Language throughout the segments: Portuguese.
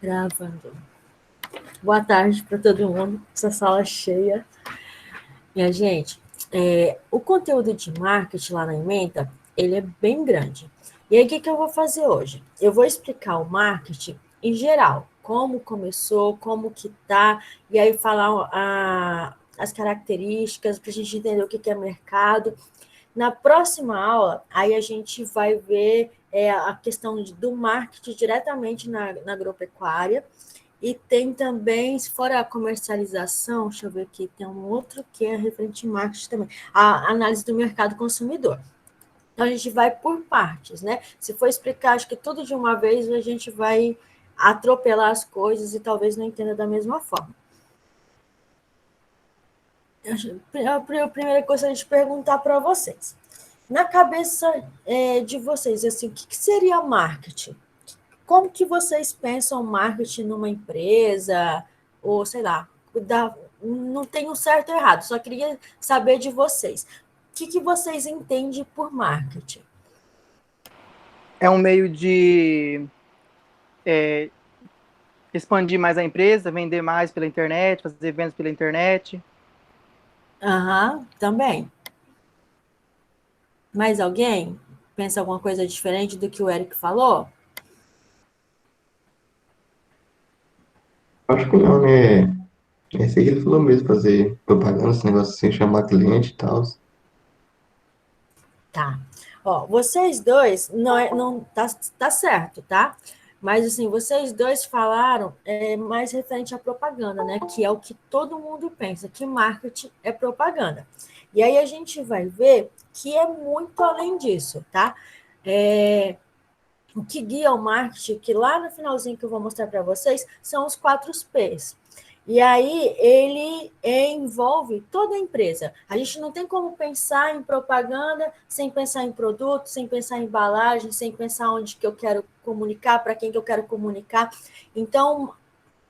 Gravando. Boa tarde para todo mundo, essa sala cheia. Minha gente, o conteúdo de marketing lá na Ementa, ele é bem grande. E aí, o que eu vou fazer hoje? Eu vou explicar o marketing em geral, como começou, como que tá, e aí falar as características, para a gente entender o que é mercado. Na próxima aula, aí a gente vai ver a questão do marketing diretamente na agropecuária, e tem também, fora a comercialização, deixa eu ver aqui, tem um outro que é referente ao marketing também, a análise do mercado consumidor. Então, a gente vai por partes, né? Se for explicar, acho que tudo de uma vez, a gente vai atropelar as coisas e talvez não entenda da mesma forma. A primeira coisa é a gente perguntar para vocês. Na cabeça de vocês, assim, o que seria marketing? Como que vocês pensam marketing numa empresa? Ou, sei lá, não tem um certo ou errado, só queria saber de vocês. O que vocês entendem por marketing? É um meio de expandir mais a empresa, vender mais pela internet, fazer vendas pela internet. Aham, também. Mais alguém pensa alguma coisa diferente do que o Eric falou? Acho que não, né? Esse aí ele falou mesmo, fazer propaganda, esse negócio assim, chamar cliente e tal. Tá. Ó, vocês dois, não tá certo, tá? Mas, assim, vocês dois falaram mais referente à propaganda, né? Que é o que todo mundo pensa, que marketing é propaganda. E aí a gente vai ver que é muito além disso, tá? O que guia o marketing, que lá no finalzinho que eu vou mostrar para vocês, são os 4 P's. E aí ele envolve toda a empresa. A gente não tem como pensar em propaganda sem pensar em produto, sem pensar em embalagem, sem pensar onde que eu quero comunicar, para quem que eu quero comunicar. Então,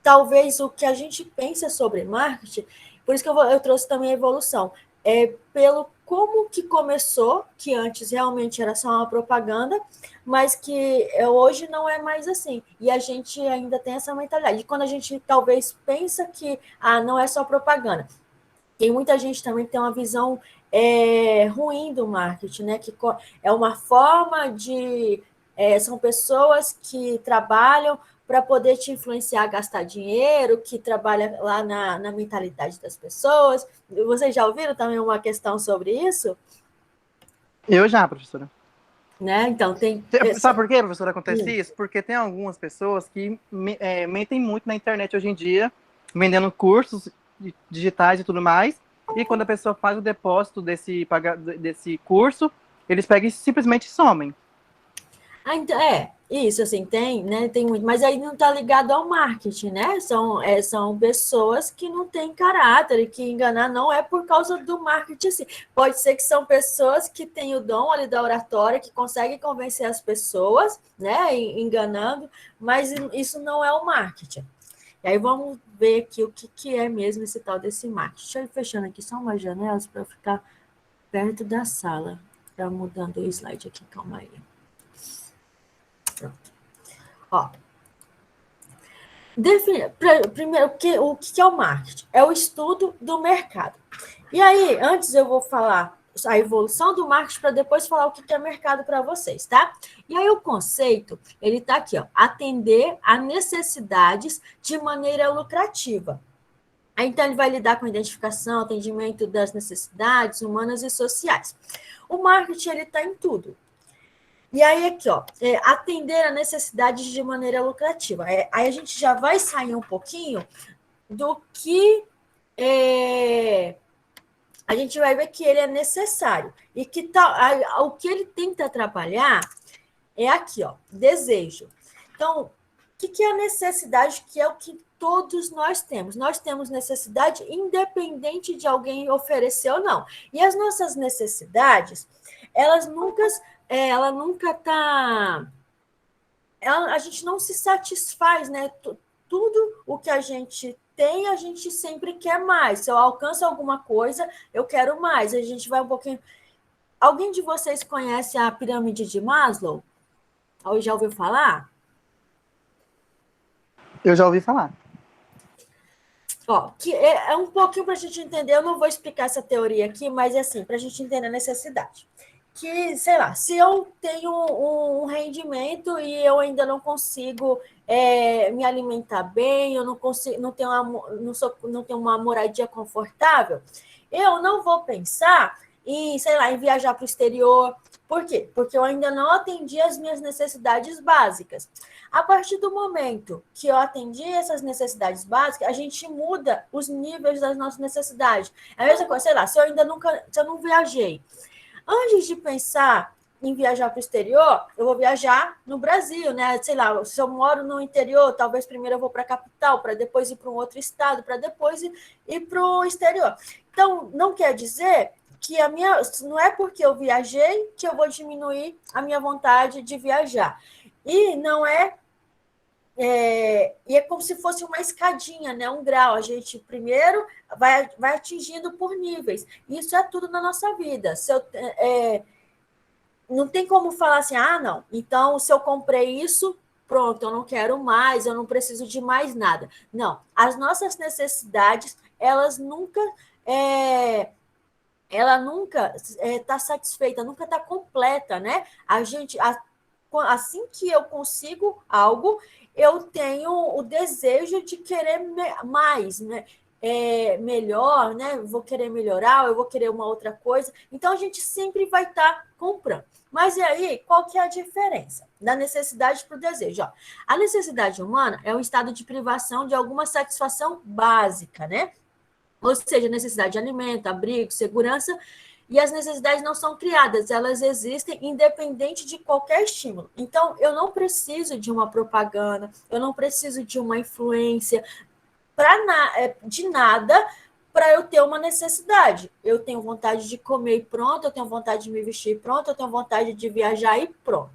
talvez o que a gente pensa sobre marketing, por isso que eu trouxe também a evolução, pelo como que começou, que antes realmente era só uma propaganda, mas que hoje não é mais assim. E a gente ainda tem essa mentalidade. E quando a gente talvez pensa que não é só propaganda, tem muita gente também que tem uma visão ruim do marketing, né? Que é uma forma de. São pessoas que trabalham para poder te influenciar a gastar dinheiro, que trabalha lá na mentalidade das pessoas. Vocês já ouviram também uma questão sobre isso? Eu já, professora. Né? Então, tem. Sabe por quê, professora, acontece isso? Porque tem algumas pessoas que mentem muito na internet hoje em dia, vendendo cursos digitais e tudo mais, e quando a pessoa faz o depósito desse curso, eles pegam e simplesmente somem. Então, isso, assim, tem, né? Tem muito, mas aí não está ligado ao marketing, né? São pessoas que não têm caráter e que enganar não é por causa do marketing, assim. Pode ser que são pessoas que têm o dom ali da oratória, que conseguem convencer as pessoas, né? Enganando, mas isso não é o marketing. E aí vamos ver aqui o que é mesmo esse tal desse marketing. Deixa eu ir fechando aqui só umas janelas para ficar perto da sala. Está mudando o slide aqui, calma aí. Pronto. Ó, primeiro, o que é o marketing? É o estudo do mercado. E aí, antes eu vou falar a evolução do marketing para depois falar o que é mercado para vocês, tá? E aí o conceito, ele está aqui, ó, atender a necessidades de maneira lucrativa. Aí, então, ele vai lidar com a identificação, atendimento das necessidades humanas e sociais. O marketing, ele está em tudo. E aí, aqui, ó, atender a necessidades de maneira lucrativa. Aí a gente já vai sair um pouquinho do que a gente vai ver que ele é necessário. E que o que ele tenta trabalhar é aqui, ó, desejo. Então, o que é a necessidade, que é o que todos nós temos? Nós temos necessidade independente de alguém oferecer ou não. E as nossas necessidades, ela nunca tá. A gente não se satisfaz, né? Tudo o que a gente tem, a gente sempre quer mais. Se eu alcanço alguma coisa, eu quero mais. A gente vai um pouquinho. Alguém de vocês conhece a pirâmide de Maslow? Ou já ouviu falar? Eu já ouvi falar. Ó, que é um pouquinho para a gente entender, eu não vou explicar essa teoria aqui, mas é assim, para a gente entender a necessidade. Que, sei lá, se eu tenho um rendimento e eu ainda não consigo me alimentar bem, eu não consigo, não tenho uma moradia confortável, eu não vou pensar em, sei lá, em viajar para o exterior. Por quê? Porque eu ainda não atendi as minhas necessidades básicas. A partir do momento que eu atendi essas necessidades básicas, a gente muda os níveis das nossas necessidades. É a mesma coisa, sei lá, se eu não viajei, antes de pensar em viajar para o exterior, eu vou viajar no Brasil, né? Sei lá, se eu moro no interior, talvez primeiro eu vou para a capital, para depois ir para um outro estado, para depois ir para o exterior. Então, não quer dizer que não é porque eu viajei que eu vou diminuir a minha vontade de viajar. E não e é como se fosse uma escadinha, né? Um grau. A gente primeiro vai atingindo por níveis. Isso é tudo na nossa vida. Não tem como falar assim, não. Então, se eu comprei isso, pronto, eu não quero mais, eu não preciso de mais nada. Não. As nossas necessidades, ela nunca está satisfeita, nunca está completa, né? Assim que eu consigo algo, eu tenho o desejo de querer mais, né? Melhor, né? Vou querer melhorar, eu vou querer uma outra coisa. Então, a gente sempre vai estar comprando. Mas e aí, qual que é a diferença da necessidade para o desejo? Ó, a necessidade humana é um estado de privação de alguma satisfação básica, né? Ou seja, necessidade de alimento, abrigo, segurança, e as necessidades não são criadas, elas existem independente de qualquer estímulo. Então, eu não preciso de uma propaganda, eu não preciso de uma influência de nada para eu ter uma necessidade. Eu tenho vontade de comer e pronto, eu tenho vontade de me vestir e pronto, eu tenho vontade de viajar e pronto.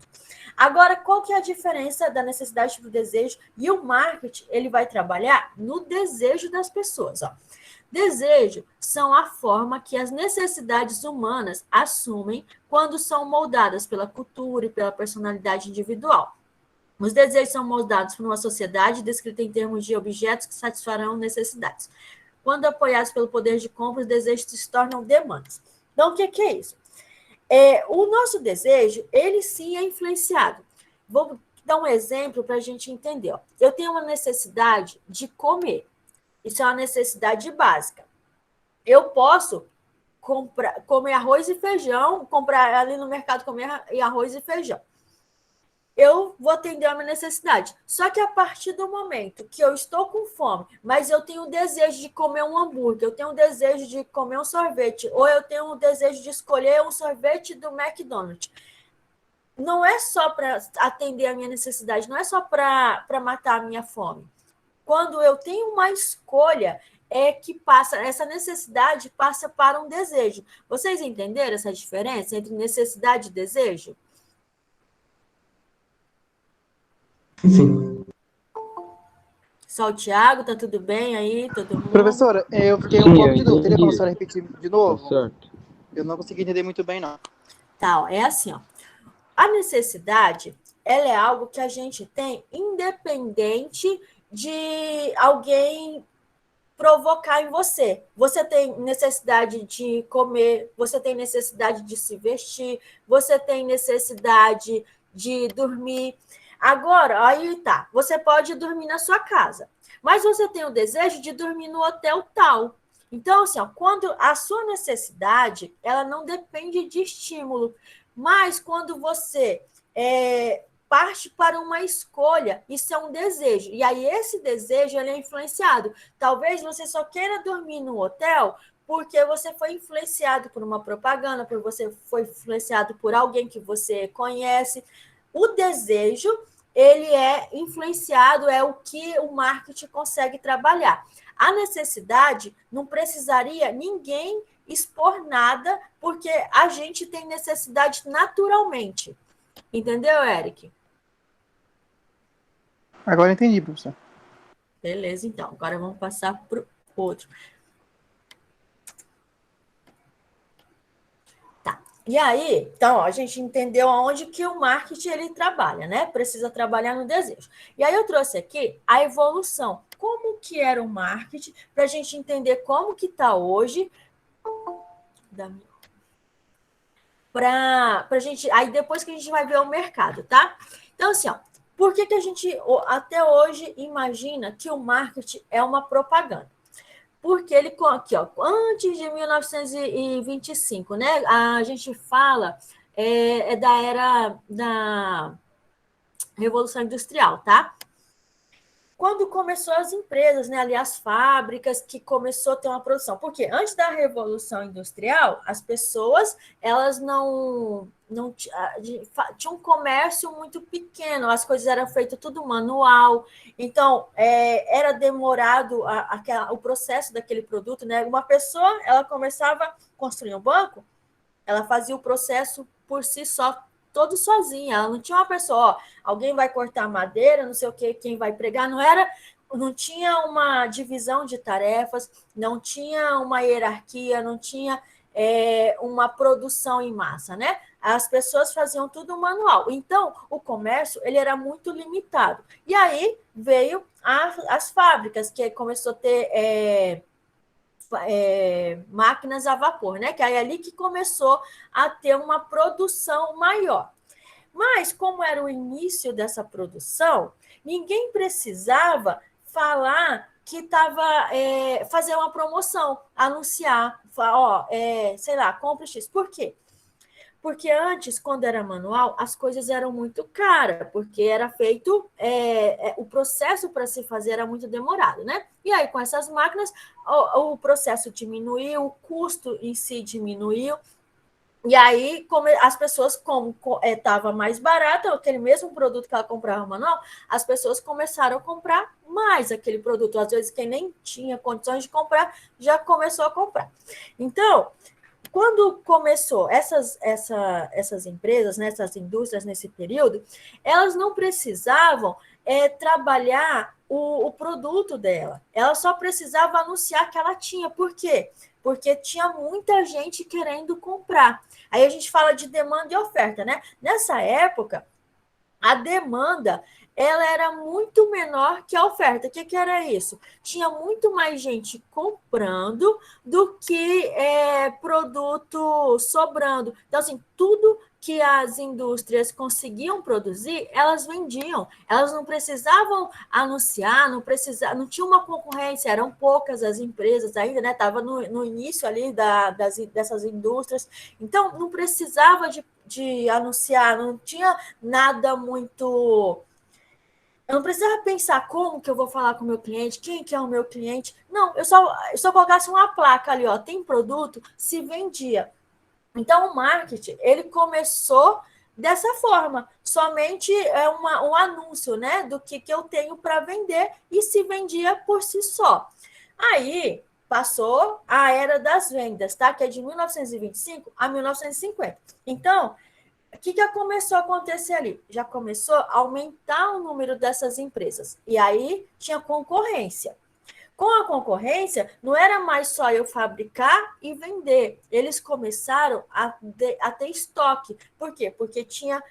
Agora, qual que é a diferença da necessidade para o desejo? E o marketing, ele vai trabalhar no desejo das pessoas, ó. Desejo são a forma que as necessidades humanas assumem quando são moldadas pela cultura e pela personalidade individual. Os desejos são moldados por uma sociedade descrita em termos de objetos que satisfarão necessidades. Quando apoiados pelo poder de compra, os desejos se tornam demandas. Então, o que é isso? O nosso desejo, ele sim é influenciado. Vou dar um exemplo para a gente entender. Ó. Eu tenho uma necessidade de comer. Isso é uma necessidade básica. Eu posso comer arroz e feijão, comprar ali no mercado comer arroz e feijão. Eu vou atender a minha necessidade. Só que a partir do momento que eu estou com fome, mas eu tenho o desejo de comer um hambúrguer, eu tenho o desejo de comer um sorvete, ou eu tenho o desejo de escolher um sorvete do McDonald's, não é só para atender a minha necessidade, não é só para matar a minha fome. Quando eu tenho uma escolha, que essa necessidade passa para um desejo. Vocês entenderam essa diferença entre necessidade e desejo? Sim. Só o Thiago, tá tudo bem aí? Todo mundo? Professora, eu fiquei um pouco de dúvida. Teria como a senhora repetir de novo? Certo. Eu não consegui entender muito bem, não. Tá, ó, é assim, ó. A necessidade, ela é algo que a gente tem independente de alguém provocar em você. Você tem necessidade de comer, você tem necessidade de se vestir, você tem necessidade de dormir. Agora, aí tá, você pode dormir na sua casa, mas você tem o desejo de dormir no hotel tal. Então, assim, ó, quando a sua necessidade, ela não depende de estímulo, mas quando você parte para uma escolha, isso é um desejo. E aí esse desejo ele é influenciado. Talvez você só queira dormir no hotel porque você foi influenciado por uma propaganda, porque você foi influenciado por alguém que você conhece. O desejo, ele é influenciado, é o que o marketing consegue trabalhar. A necessidade não precisaria ninguém expor nada, porque a gente tem necessidade naturalmente. Entendeu, Eric? Agora eu entendi, professor. Beleza, então. Agora vamos passar para o outro. Tá. E aí, então, ó, a gente entendeu aonde que o marketing ele trabalha, né? Precisa trabalhar no desejo. E aí eu trouxe aqui a evolução. Como que era o marketing, para a gente entender como que está hoje. Para a gente. Aí depois que a gente vai ver o mercado, tá? Então, assim, ó, por que a gente até hoje imagina que o marketing é uma propaganda? Porque ele, aqui, ó, antes de 1925, né? A gente fala da era da Revolução Industrial, tá? Quando começou as empresas, né, ali as fábricas, que começou a ter uma produção. Porque antes da Revolução Industrial, as pessoas, elas não tinha um comércio muito pequeno, as coisas eram feitas tudo manual, então era demorado o processo daquele produto, né? Uma pessoa, ela começava a construir um banco, ela fazia o processo por si só, todo sozinha. Ela não tinha uma pessoa, ó, alguém vai cortar madeira, não sei o que, quem vai pregar. Não tinha uma divisão de tarefas, não tinha uma hierarquia, não tinha uma produção em massa, né? As pessoas faziam tudo manual. Então, o comércio ele era muito limitado. E aí veio as fábricas, que começou a ter máquinas a vapor, né? Que aí é ali que começou a ter uma produção maior. Mas, como era o início dessa produção, ninguém precisava falar que estava fazer uma promoção, anunciar, falar, ó, sei lá, compra X. Por quê? Porque antes, quando era manual, as coisas eram muito caras, porque era feito, o processo para se fazer era muito demorado, né? E aí, com essas máquinas, o processo diminuiu, o custo em si diminuiu, e aí as pessoas, como estava mais barato, aquele mesmo produto que ela comprava manual, as pessoas começaram a comprar mais aquele produto. Às vezes, quem nem tinha condições de comprar, já começou a comprar. Então, quando começou essas empresas, né, essas indústrias nesse período, elas não precisavam trabalhar o produto dela. Ela só precisava anunciar que ela tinha. Por quê? Porque tinha muita gente querendo comprar. Aí a gente fala de demanda e oferta, né? Nessa época, a demanda ela era muito menor que a oferta. O que era isso? Tinha muito mais gente comprando do que produto sobrando. Então, assim, tudo que as indústrias conseguiam produzir, elas vendiam. Elas não precisavam anunciar, não tinha uma concorrência, eram poucas as empresas ainda, né? Estava no início ali dessas indústrias. Então, não precisava de anunciar, não tinha nada muito. Eu não precisava pensar como que eu vou falar com o meu cliente, quem que é o meu cliente. Não, eu só colocasse uma placa ali, ó, tem produto, se vendia. Então, o marketing, ele começou dessa forma, somente um anúncio, né, do que eu tenho para vender e se vendia por si só. Aí, passou a era das vendas, tá? Que é de 1925 a 1950. Então, o que começou a acontecer ali? Já começou a aumentar o número dessas empresas. E aí tinha concorrência. Com a concorrência, não era mais só eu fabricar e vender. Eles começaram a ter estoque. Por quê? Porque tinha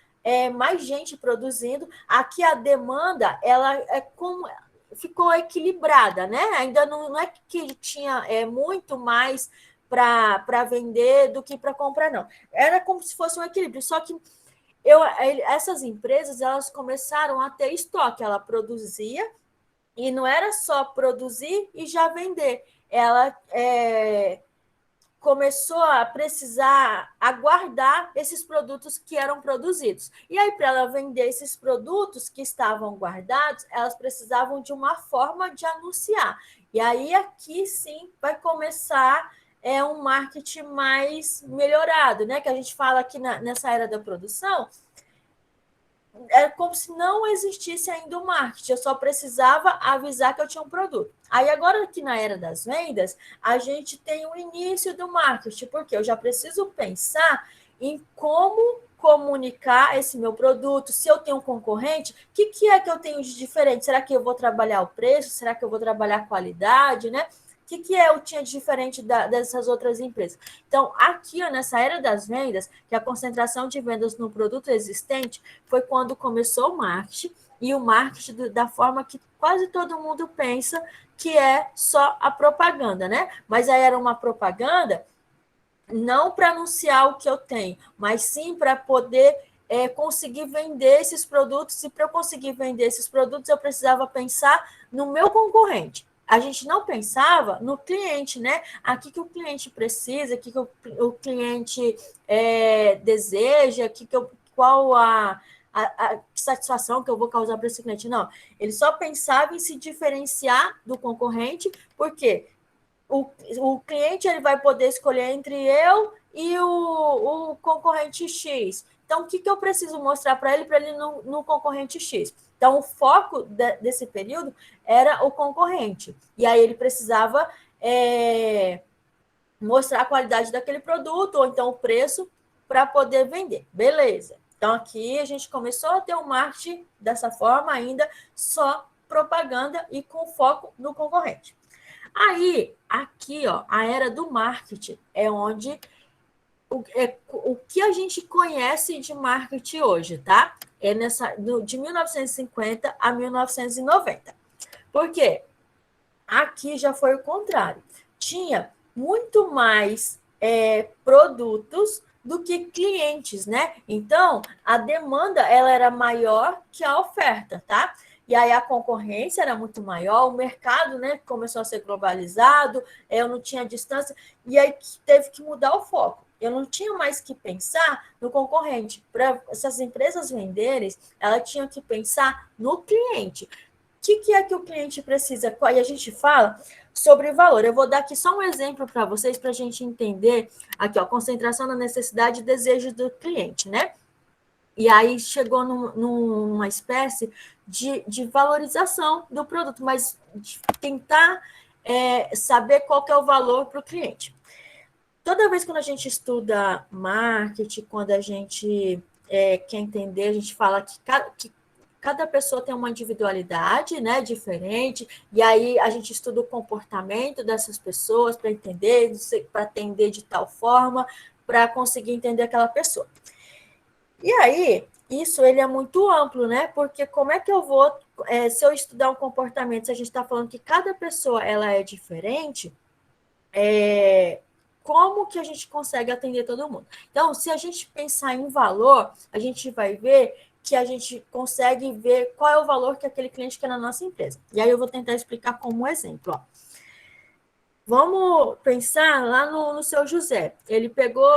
mais gente produzindo. Aqui a demanda ela ficou equilibrada, né? Ainda não é que tinha muito mais para vender do que para comprar, não. Era como se fosse um equilíbrio. Só que essas empresas elas começaram a ter estoque. Ela produzia e não era só produzir e já vender. Ela começou a precisar aguardar esses produtos que eram produzidos. E aí, para ela vender esses produtos que estavam guardados, elas precisavam de uma forma de anunciar. E aí, aqui sim, vai começar um marketing mais melhorado, né? Que a gente fala aqui nessa era da produção, é como se não existisse ainda o marketing, eu só precisava avisar que eu tinha um produto. Aí agora aqui na era das vendas, a gente tem o início do marketing, porque eu já preciso pensar em como comunicar esse meu produto, se eu tenho um concorrente, o que é que eu tenho de diferente? Será que eu vou trabalhar o preço? Será que eu vou trabalhar a qualidade, né? que eu tinha de diferente dessas outras empresas? Então, aqui, ó, nessa era das vendas, que a concentração de vendas no produto existente foi quando começou o marketing, e o marketing da forma que quase todo mundo pensa, que é só a propaganda, né? Mas aí era uma propaganda não para anunciar o que eu tenho, mas sim para poder conseguir vender esses produtos, e para eu conseguir vender esses produtos, eu precisava pensar no meu concorrente. A gente não pensava no cliente, né? Aqui que o cliente precisa, aqui que o cliente deseja, qual a satisfação que eu vou causar para esse cliente. Não, ele só pensava em se diferenciar do concorrente, porque o cliente ele vai poder escolher entre eu e o concorrente X. Então, o que eu preciso mostrar para ele no concorrente X? Então, o foco desse período era o concorrente. E aí ele precisava mostrar a qualidade daquele produto, ou então o preço, para poder vender. Beleza. Então, aqui a gente começou a ter um marketing dessa forma ainda, só propaganda e com foco no concorrente. Aí, aqui, ó, a era do marketing é onde o que a gente conhece de marketing hoje, tá? É de 1950 a 1990. Por quê? Aqui já foi o contrário. Tinha muito mais produtos do que clientes, né? Então, a demanda ela era maior que a oferta, tá? E aí a concorrência era muito maior, o mercado, né, começou a ser globalizado, eu não tinha distância, e aí teve que mudar o foco. Eu não tinha mais que pensar no concorrente. Para essas empresas venderem, elas tinham que pensar no cliente. O que é que o cliente precisa? E a gente fala sobre valor. Eu vou dar aqui só um exemplo para vocês, para a gente entender aqui, ó, concentração na necessidade e desejo do cliente, né? E aí chegou numa espécie de valorização do produto, mas de tentar saber qual que é o valor para o cliente. Toda vez quando a gente estuda marketing, quando a gente quer entender, a gente fala que cada pessoa tem uma individualidade, né, diferente, e aí a gente estuda o comportamento dessas pessoas para entender, para atender de tal forma, para conseguir entender aquela pessoa. E aí, isso ele é muito amplo, né? Porque como é que eu vou, se eu estudar um comportamento, se a gente está falando que cada pessoa ela é diferente, como que a gente consegue atender todo mundo? Então, se a gente pensar em valor, a gente vai ver que a gente consegue ver qual é o valor que aquele cliente quer na nossa empresa. E aí eu vou tentar explicar como um exemplo. Ó. Vamos pensar lá no seu José. Ele pegou,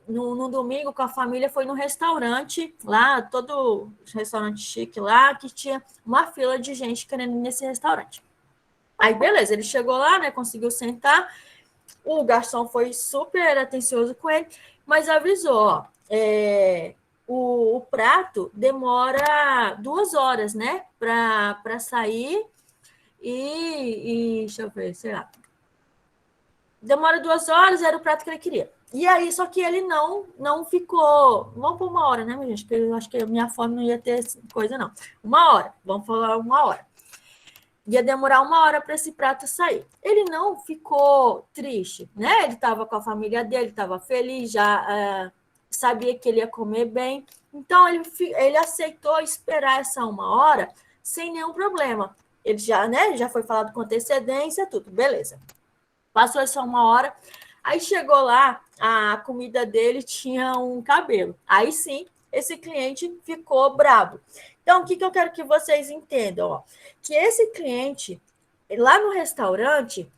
no domingo com a família foi no restaurante lá, todo restaurante chique lá, que tinha uma fila de gente querendo ir nesse restaurante. Aí, beleza, ele chegou lá, né, conseguiu sentar, o garçom foi super atencioso com ele, mas avisou, ó, o prato demora 2 horas, né, para sair e deixa eu ver, sei lá, demora 2 horas, era o prato que ele queria. E aí, só que ele não ficou. Vamos por 1 hora, né, minha gente? Porque eu acho que a minha fome não ia ter coisa, não. 1 hora, vamos falar 1 hora. Ia demorar 1 hora para esse prato sair. Ele não ficou triste, né? Ele estava com a família dele, estava feliz, já sabia que ele ia comer bem. Então, ele aceitou esperar essa 1 hora sem nenhum problema. Ele já, né? Já foi falado com antecedência, tudo, beleza. Passou essa 1 hora, aí chegou lá, a comida dele tinha um cabelo. Aí sim, esse cliente ficou bravo. Então, o que eu quero que vocês entendam? Ó? Que esse cliente, lá no restaurante,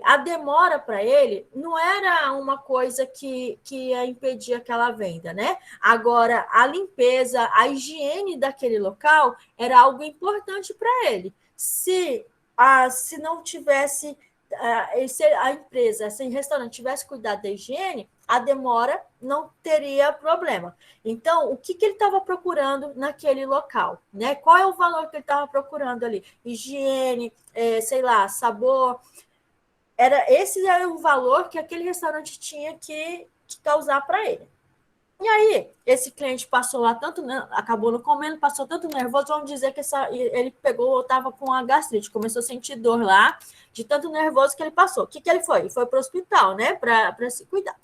a demora para ele não era uma coisa que ia impedir aquela venda, né? Agora, a limpeza, a higiene daquele local era algo importante para ele. Se não tivesse se a empresa, se o restaurante tivesse cuidado da higiene, a demora não teria problema. Então, o que ele estava procurando naquele local? Né? Qual é o valor que ele estava procurando ali? Higiene, sei lá, sabor. Esse era o valor que aquele restaurante tinha que causar para ele. E aí, esse cliente passou lá tanto, acabou não comendo, passou tanto nervoso, vamos dizer que ele pegou, estava com a gastrite, começou a sentir dor lá, de tanto nervoso que ele passou. O que ele foi? Ele foi para o hospital, né, para se cuidar.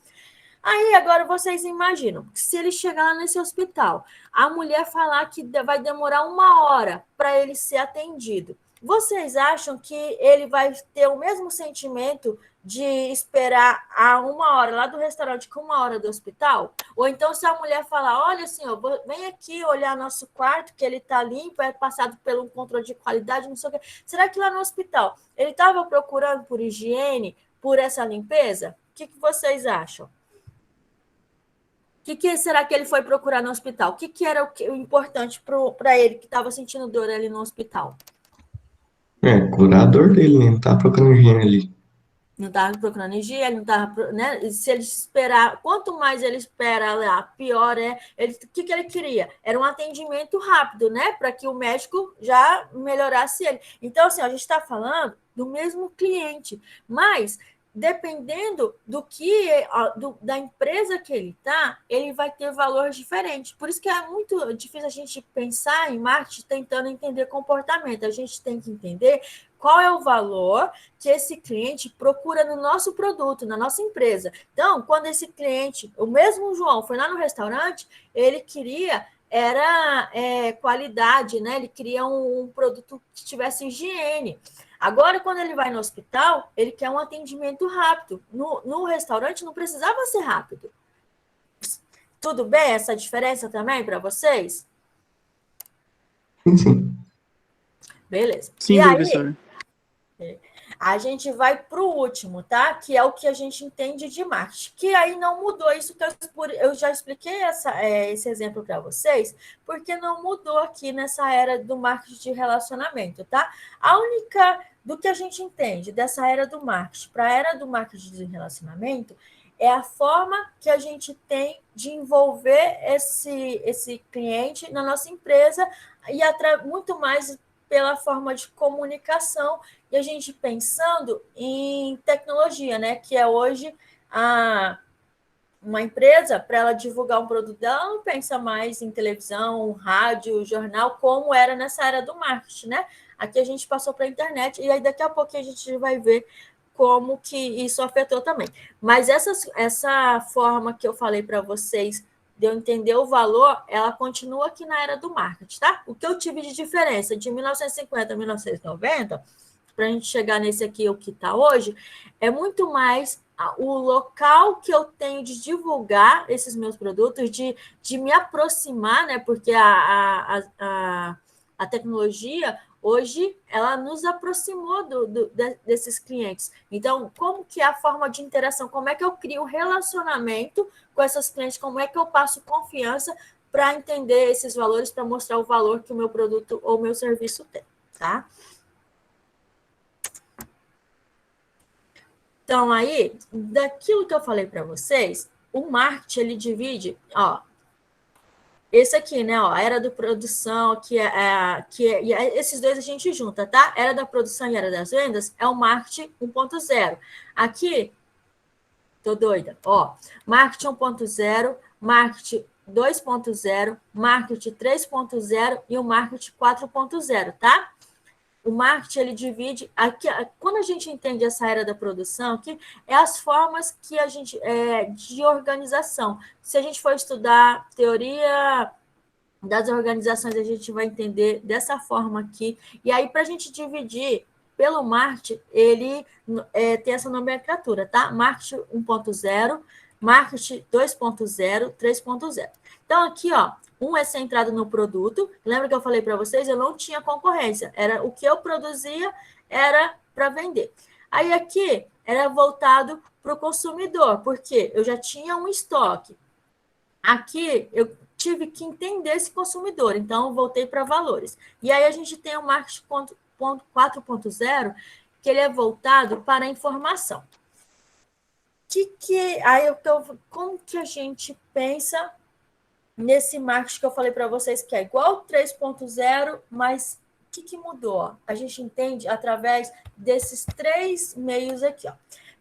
Aí, agora vocês imaginam, se ele chegar lá nesse hospital, a mulher falar que vai demorar 1 hora para ele ser atendido. Vocês acham que ele vai ter o mesmo sentimento de esperar a 1 hora lá do restaurante com 1 hora do hospital? Ou então, se a mulher falar, olha, senhor, vem aqui olhar nosso quarto, que ele está limpo, é passado pelo controle de qualidade, não sei o quê. Será que lá no hospital ele estava procurando por higiene, por essa limpeza? O que vocês acham? O que será que ele foi procurar no hospital? O que era o importante para ele que estava sentindo dor ali no hospital? Curar a dor dele, né? Não tá procurando higiene ali. Não estava procurando higiene, não estava, né? Se ele esperar, quanto mais ele espera lá, pior é. O que ele queria? Era um atendimento rápido, né? Para que o médico já melhorasse ele. Então, assim, a gente está falando do mesmo cliente, mas dependendo da empresa que ele está, ele vai ter valores diferentes. Por isso que é muito difícil a gente pensar em marketing tentando entender comportamento. A gente tem que entender qual é o valor que esse cliente procura no nosso produto, na nossa empresa. Então, quando esse cliente, o mesmo João, foi lá no restaurante, ele queria qualidade, né? Ele queria um produto que tivesse higiene. Agora, quando ele vai no hospital, ele quer um atendimento rápido. No restaurante não precisava ser rápido. Tudo bem essa diferença também para vocês? Sim. Beleza. Sim, e aí, professor. a gente vai para o último, tá? Que é o que a gente entende de marketing. Que aí não mudou isso que eu já expliquei esse exemplo para vocês, porque não mudou aqui nessa era do marketing de relacionamento, tá? A única do que a gente entende dessa era do marketing para a era do marketing de relacionamento é a forma que a gente tem de envolver esse cliente na nossa empresa e muito mais pela forma de comunicação e a gente pensando em tecnologia, né? Que é hoje uma empresa, para ela divulgar um produto dela, não pensa mais em televisão, rádio, jornal, como era nessa era do marketing, né? Aqui a gente passou para a internet, e aí daqui a pouco a gente vai ver como que isso afetou também. Mas essa forma que eu falei para vocês de eu entender o valor, ela continua aqui na era do marketing, tá? O que eu tive de diferença de 1950 a 1990, para a gente chegar nesse aqui, o que está hoje, é muito mais o local que eu tenho de divulgar esses meus produtos, de me aproximar, né? Porque a tecnologia hoje ela nos aproximou desses clientes. Então, como que é a forma de interação? Como é que eu crio um relacionamento com essas clientes? Como é que eu passo confiança para entender esses valores, para mostrar o valor que o meu produto ou o meu serviço tem, tá? Então, aí, daquilo que eu falei para vocês, o marketing, ele divide, ó, esse aqui, né, ó, a era da produção, esses dois a gente junta, tá? Era da produção e era das vendas é o marketing 1.0. Aqui, tô doida, ó, marketing 1.0, marketing 2.0, marketing 3.0 e o marketing 4.0, tá? O marketing, ele divide... Aqui, quando a gente entende essa era da produção, que é as formas que a gente... de organização. Se a gente for estudar teoria das organizações, a gente vai entender dessa forma aqui. E aí, para a gente dividir pelo marketing, ele tem essa nomenclatura, tá? Marketing 1.0, marketing 2.0, 3.0. Então, aqui, ó, um é centrado no produto. Lembra que eu falei para vocês? Eu não tinha concorrência. Era o que eu produzia era para vender. Aí aqui era voltado para o consumidor, porque eu já tinha um estoque. Aqui eu tive que entender esse consumidor, então eu voltei para valores. E aí a gente tem o marketing 4.0, que ele é voltado para a informação. Como que a gente pensa nesse marketing que eu falei para vocês, que é igual ao 3.0, mas o que mudou? A gente entende através desses 3 meios aqui, ó.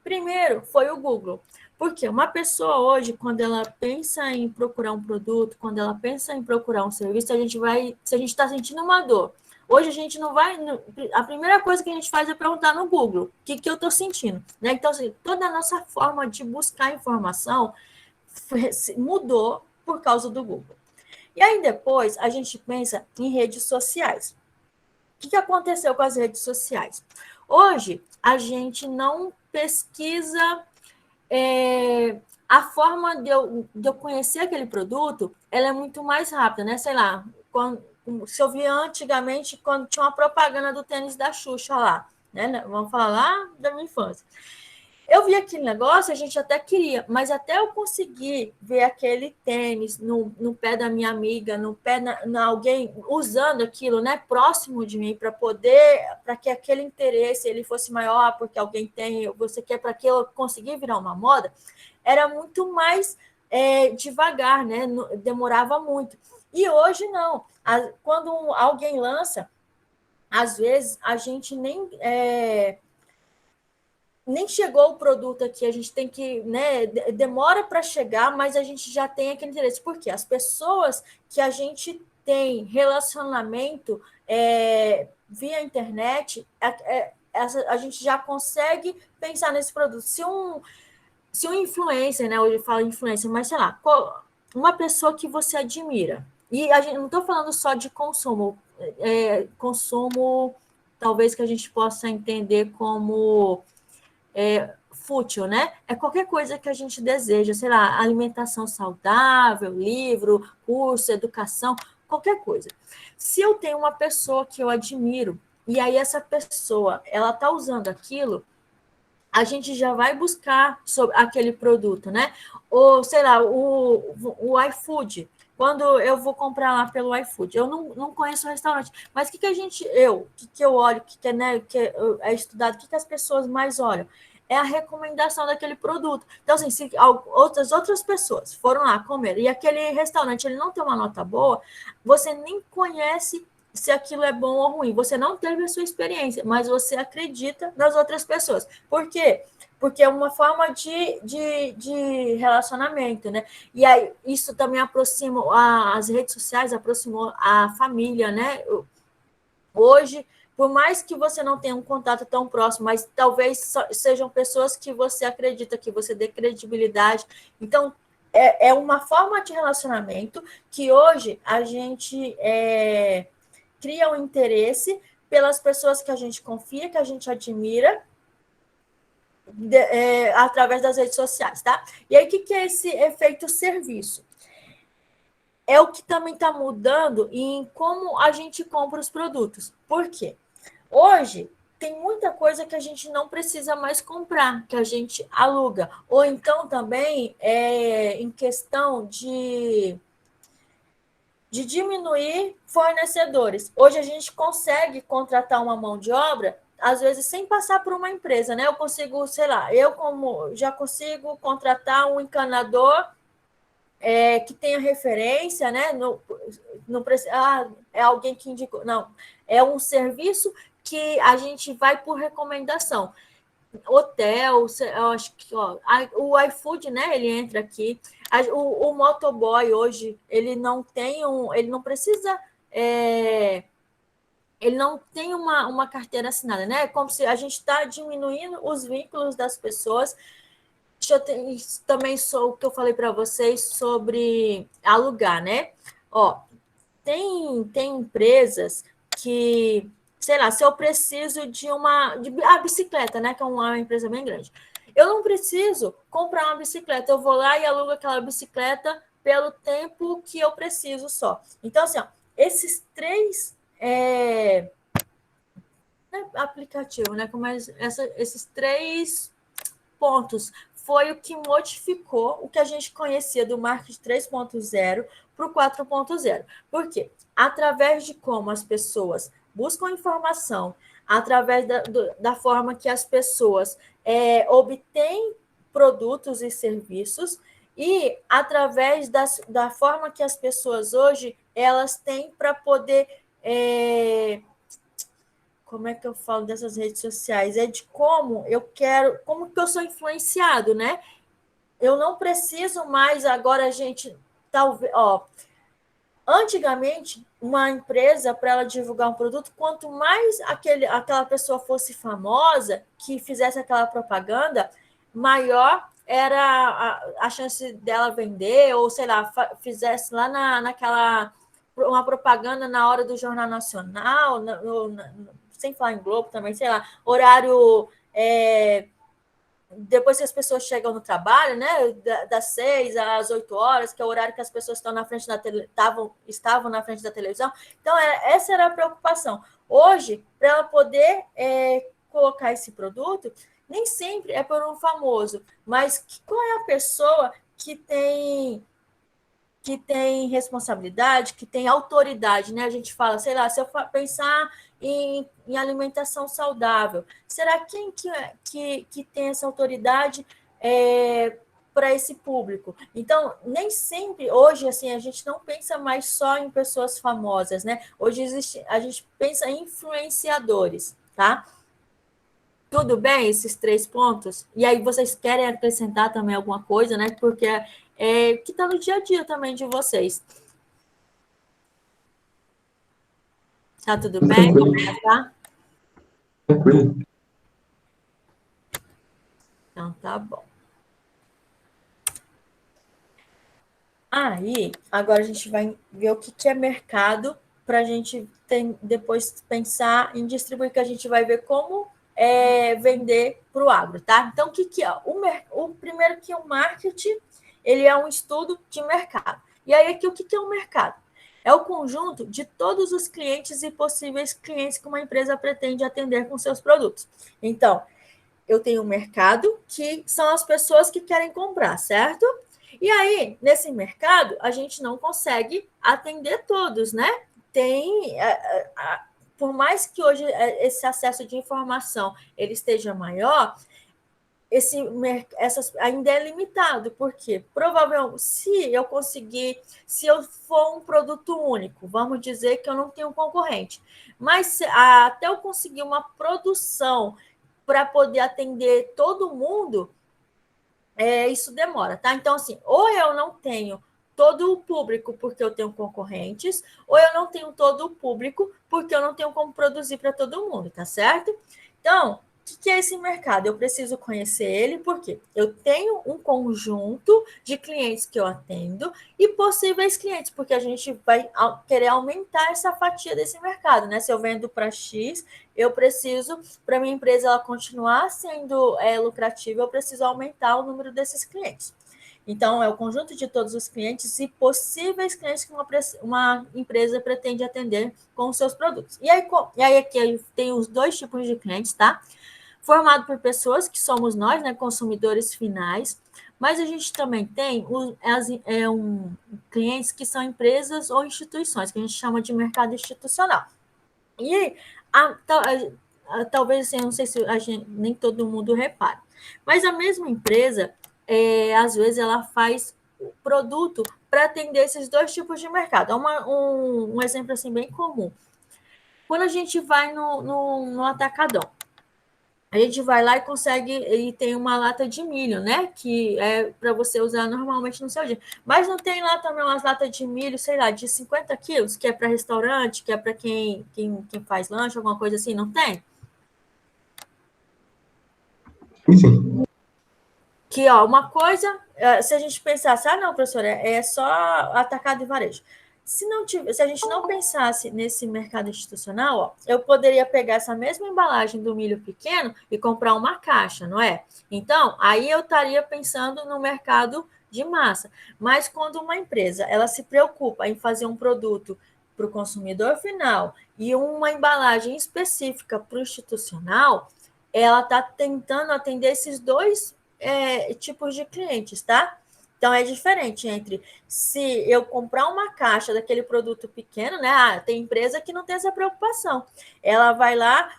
Primeiro foi o Google. Porque uma pessoa hoje, quando ela pensa em procurar um produto, quando ela pensa em procurar um serviço, se a gente está sentindo uma dor, hoje a gente não vai. A primeira coisa que a gente faz é perguntar no Google o que eu estou sentindo. Né? Então, assim, toda a nossa forma de buscar informação mudou por causa do Google. E aí depois a gente pensa em redes sociais. O que aconteceu com as redes sociais? Hoje, a gente não pesquisa a forma de eu conhecer aquele produto, ela é muito mais rápida, né? Sei lá, se eu via antigamente, quando tinha uma propaganda do tênis da Xuxa lá, né? Vamos falar lá da minha infância. Eu vi aquele negócio, a gente até queria, mas até eu conseguir ver aquele tênis no pé da minha amiga, no pé na alguém usando aquilo, né, próximo de mim, para que aquele interesse ele fosse maior, porque alguém tem, você quer para que eu conseguir virar uma moda, era muito mais devagar, né? Demorava muito. E hoje não. Quando alguém lança, às vezes a gente nem chegou o produto aqui, a gente tem que, né, demora para chegar, mas a gente já tem aquele interesse. Por quê? As pessoas que a gente tem relacionamento via internet, a gente já consegue pensar nesse produto. Se um influencer, né, hoje fala influencer, mas sei lá, uma pessoa que você admira, e a gente não estou falando só de consumo, talvez que a gente possa entender como fútil, né? É qualquer coisa que a gente deseja, sei lá, alimentação saudável, livro, curso, educação, qualquer coisa. Se eu tenho uma pessoa que eu admiro, e aí essa pessoa, ela está usando aquilo, a gente já vai buscar sobre aquele produto, né? Ou, sei lá, o iFood. Quando eu vou comprar lá pelo iFood, eu não conheço o restaurante, mas o que eu olho, que é estudado, o que as pessoas mais olham? É a recomendação daquele produto. Então, assim, se outras pessoas foram lá comer e aquele restaurante ele não tem uma nota boa, você nem conhece se aquilo é bom ou ruim. Você não teve a sua experiência, mas você acredita nas outras pessoas. Por quê? Porque é uma forma de relacionamento, né? E aí, isso também aproxima, as redes sociais aproximou a família, né? Hoje, por mais que você não tenha um contato tão próximo, mas talvez sejam pessoas que você acredita, que você dê credibilidade. Então, é uma forma de relacionamento que hoje a gente cria um interesse pelas pessoas que a gente confia, que a gente admira, através das redes sociais, tá? E aí, o que é esse efeito serviço? É o que também está mudando em como a gente compra os produtos. Por quê? Hoje, tem muita coisa que a gente não precisa mais comprar, que a gente aluga. Ou então também em questão de diminuir fornecedores. Hoje a gente consegue contratar uma mão de obra, às vezes sem passar por uma empresa, né? Eu consigo, sei lá, eu como já consigo contratar um encanador que tenha referência, né? Não é alguém que indicou, não. É um serviço que a gente vai por recomendação. Hotel, eu acho que o iFood, né? Ele entra aqui. O motoboy hoje ele não precisa, ele não tem uma carteira assinada, né? É como se a gente está diminuindo os vínculos das pessoas. Também sou o que eu falei para vocês sobre alugar, né? Tem empresas que, sei lá, se eu preciso de a bicicleta, né? Que é uma empresa bem grande. Eu não preciso comprar uma bicicleta, eu vou lá e alugo aquela bicicleta pelo tempo que eu preciso só. Então, assim, esses três aplicativos, né? Esses três pontos foi o que modificou o que a gente conhecia do marketing 3.0 para o 4.0. Por quê? Através de como as pessoas buscam informação, através da forma que as pessoas obtêm produtos e serviços, e através da forma que as pessoas hoje elas têm para poder como é que eu falo dessas redes sociais? É de como que eu sou influenciado, né? eu não preciso mais agora, a gente, talvez, antigamente, uma empresa, para ela divulgar um produto, quanto mais aquela pessoa fosse famosa, que fizesse aquela propaganda, maior era a chance dela vender, ou, sei lá, fizesse lá naquela uma propaganda na hora do Jornal Nacional, sem falar em Globo também, sei lá, horário... depois que as pessoas chegam no trabalho, né, das 6 às 8 horas, que é o horário que as pessoas estão na frente estavam na frente da televisão. Então, essa era a preocupação. Hoje, para ela poder colocar esse produto, nem sempre é por um famoso, mas qual é a pessoa que tem responsabilidade, que tem autoridade, né? A gente fala, sei lá, se eu pensar em alimentação saudável, será quem que tem essa autoridade para esse público? Então, nem sempre, hoje, assim, a gente não pensa mais só em pessoas famosas, né? Hoje a gente pensa em influenciadores, tá? Tudo bem, esses 3 pontos? E aí vocês querem acrescentar também alguma coisa, né? Porque que está no dia a dia também de vocês. Tá tudo bem? Tranquilo, Tá? tranquilo. Então, tá bom. Aí, agora a gente vai ver o que é mercado para a gente depois pensar em distribuir, que a gente vai ver como vender para o agro, tá? Então, o que é? O primeiro que é o marketing, ele é um estudo de mercado. E aí, aqui, o que é o mercado? É o conjunto de todos os clientes e possíveis clientes que uma empresa pretende atender com seus produtos. Então, eu tenho um mercado, que são as pessoas que querem comprar, certo? E aí, nesse mercado, a gente não consegue atender todos, né? Por mais que hoje esse acesso de informação ele esteja maior, ainda é limitado, porque provavelmente, se eu for um produto único, vamos dizer que eu não tenho concorrente, mas até eu conseguir uma produção para poder atender todo mundo, isso demora, tá? Então, assim, ou eu não tenho todo o público porque eu tenho concorrentes, ou eu não tenho todo o público porque eu não tenho como produzir para todo mundo, tá certo? Então, o que é esse mercado? Eu preciso conhecer ele porque eu tenho um conjunto de clientes que eu atendo e possíveis clientes, porque a gente vai querer aumentar essa fatia desse mercado, né? Se eu vendo para X, eu preciso, para minha empresa ela continuar sendo lucrativa, eu preciso aumentar o número desses clientes. Então, é o conjunto de todos os clientes e possíveis clientes que uma empresa pretende atender com os seus produtos. E aí aqui tem os 2 tipos de clientes, tá? Formado por pessoas que somos nós, né, consumidores finais, mas a gente também tem clientes que são empresas ou instituições, que a gente chama de mercado institucional. E talvez, assim, eu não sei se nem todo mundo repara, mas a mesma empresa, às vezes, ela faz produto para atender esses 2 tipos de mercado. É um exemplo assim, bem comum. Quando a gente vai no atacadão, a gente vai lá e consegue, e tem uma lata de milho, né? Que é para você usar normalmente no seu dia. Mas não tem lá também umas latas de milho, sei lá, de 50 quilos, que é para restaurante, que é para quem faz lanche, alguma coisa assim, não tem? Sim. Que, ó, uma coisa, se a gente pensasse, não, professora, é só atacado e varejo. Se a gente não pensasse nesse mercado institucional, ó, eu poderia pegar essa mesma embalagem do milho pequeno e comprar uma caixa, não é? Então, aí eu estaria pensando no mercado de massa. Mas quando uma empresa ela se preocupa em fazer um produto para o consumidor final e uma embalagem específica para o institucional, ela está tentando atender esses 2 tipos de clientes, tá? Então, é diferente entre se eu comprar uma caixa daquele produto pequeno, né? Tem empresa que não tem essa preocupação. Ela vai lá,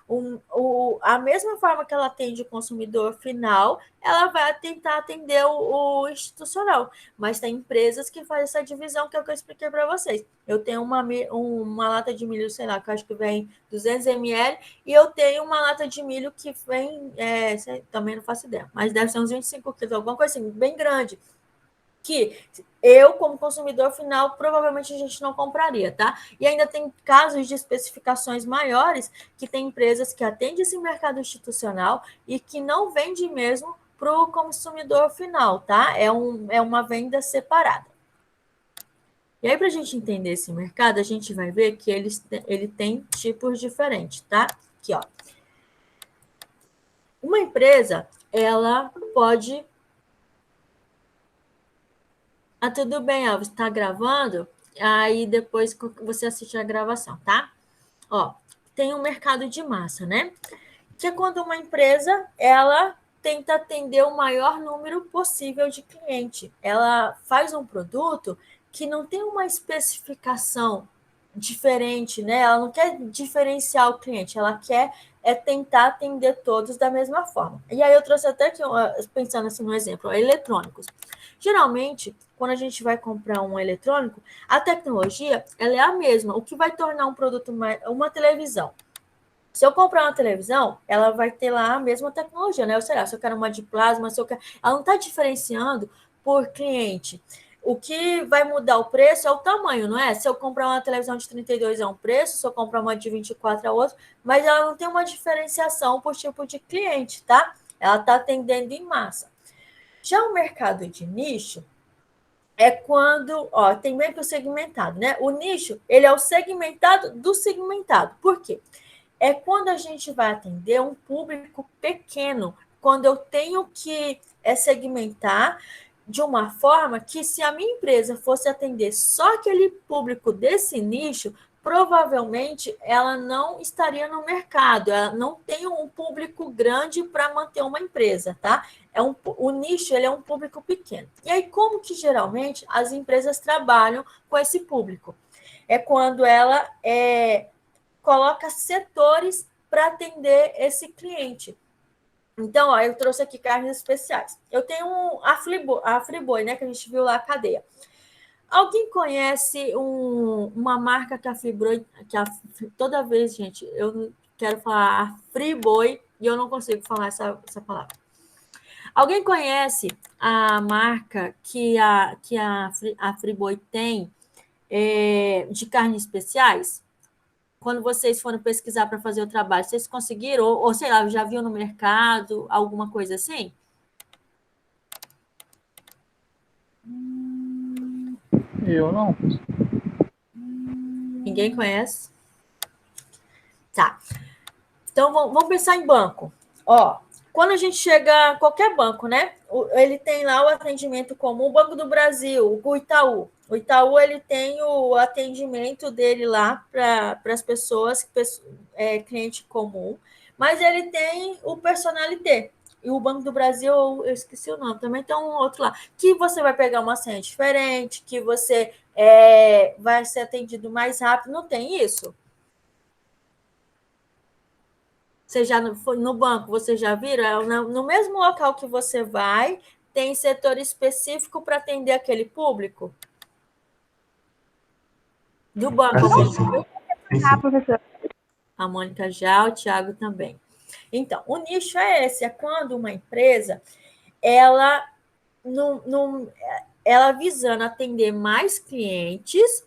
a mesma forma que ela atende o consumidor final, ela vai tentar atender o institucional. Mas tem empresas que fazem essa divisão, que é o que eu expliquei para vocês. Eu tenho uma lata de milho, sei lá, que eu acho que vem 200 ml, e eu tenho uma lata de milho que vem, também não faço ideia, mas deve ser uns 25 quilos, alguma coisa assim, bem grande, que eu, como consumidor final, provavelmente a gente não compraria, tá? E ainda tem casos de especificações maiores, que tem empresas que atendem esse mercado institucional e que não vende mesmo para o consumidor final, tá? É uma venda separada. E aí, para a gente entender esse mercado, a gente vai ver que ele tem tipos diferentes, tá? Aqui, ó. Uma empresa, ela pode... tudo bem, Alves, está gravando? Aí depois você assiste a gravação, tá? Ó, tem um mercado de massa, né? Que é quando uma empresa, ela tenta atender o maior número possível de cliente. Ela faz um produto que não tem uma especificação diferente, né? Ela não quer diferenciar o cliente, ela quer tentar atender todos da mesma forma. E aí eu trouxe até aqui, pensando assim no exemplo, eletrônicos. Geralmente, quando a gente vai comprar um eletrônico, a tecnologia ela é a mesma. O que vai tornar um produto uma televisão? Se eu comprar uma televisão, ela vai ter lá a mesma tecnologia, né? Ou será, se eu quero uma de plasma, se eu quero... Ela não está diferenciando por cliente. O que vai mudar o preço é o tamanho, não é? Se eu comprar uma televisão de 32 é um preço, se eu comprar uma de 24 é outro, mas ela não tem uma diferenciação por tipo de cliente, tá? Ela está atendendo em massa. Já o mercado de nicho é quando, tem meio que o segmentado, né? O nicho, ele é o segmentado do segmentado. Por quê? É quando a gente vai atender um público pequeno, quando eu tenho que segmentar de uma forma que, se a minha empresa fosse atender só aquele público desse nicho, provavelmente ela não estaria no mercado, ela não tem um público grande para manter uma empresa, tá? O nicho ele é um público pequeno. E aí, como que geralmente as empresas trabalham com esse público? É quando ela coloca setores para atender esse cliente. Então, eu trouxe aqui carnes especiais. Eu tenho a Friboi, né, que a gente viu lá, a cadeia. Alguém conhece uma marca que a Friboi, toda vez, gente, eu quero falar a Friboi e eu não consigo falar essa palavra. Alguém conhece a marca que a Friboi tem de carnes especiais? Quando vocês foram pesquisar para fazer o trabalho, vocês conseguiram? Ou sei lá, já viu no mercado, alguma coisa assim? Eu não. Ninguém conhece? Tá. Então, vamos pensar em banco. Quando a gente chega a qualquer banco, né? Ele tem lá o atendimento comum, o Banco do Brasil, o Itaú. O Itaú, ele tem o atendimento dele lá para as pessoas, cliente comum, mas ele tem o personalité. E o Banco do Brasil, eu esqueci o nome, também tem um outro lá, que você vai pegar uma senha diferente, que você vai ser atendido mais rápido, não tem isso? Você já foi no banco, você já viram? No mesmo local que você vai, tem setor específico para atender aquele público? Do banco, Assim, alguém sim. viu? Sim. professor. A Mônica já, o Thiago também. Então, o nicho é esse, é quando uma empresa, ela, ela visando atender mais clientes,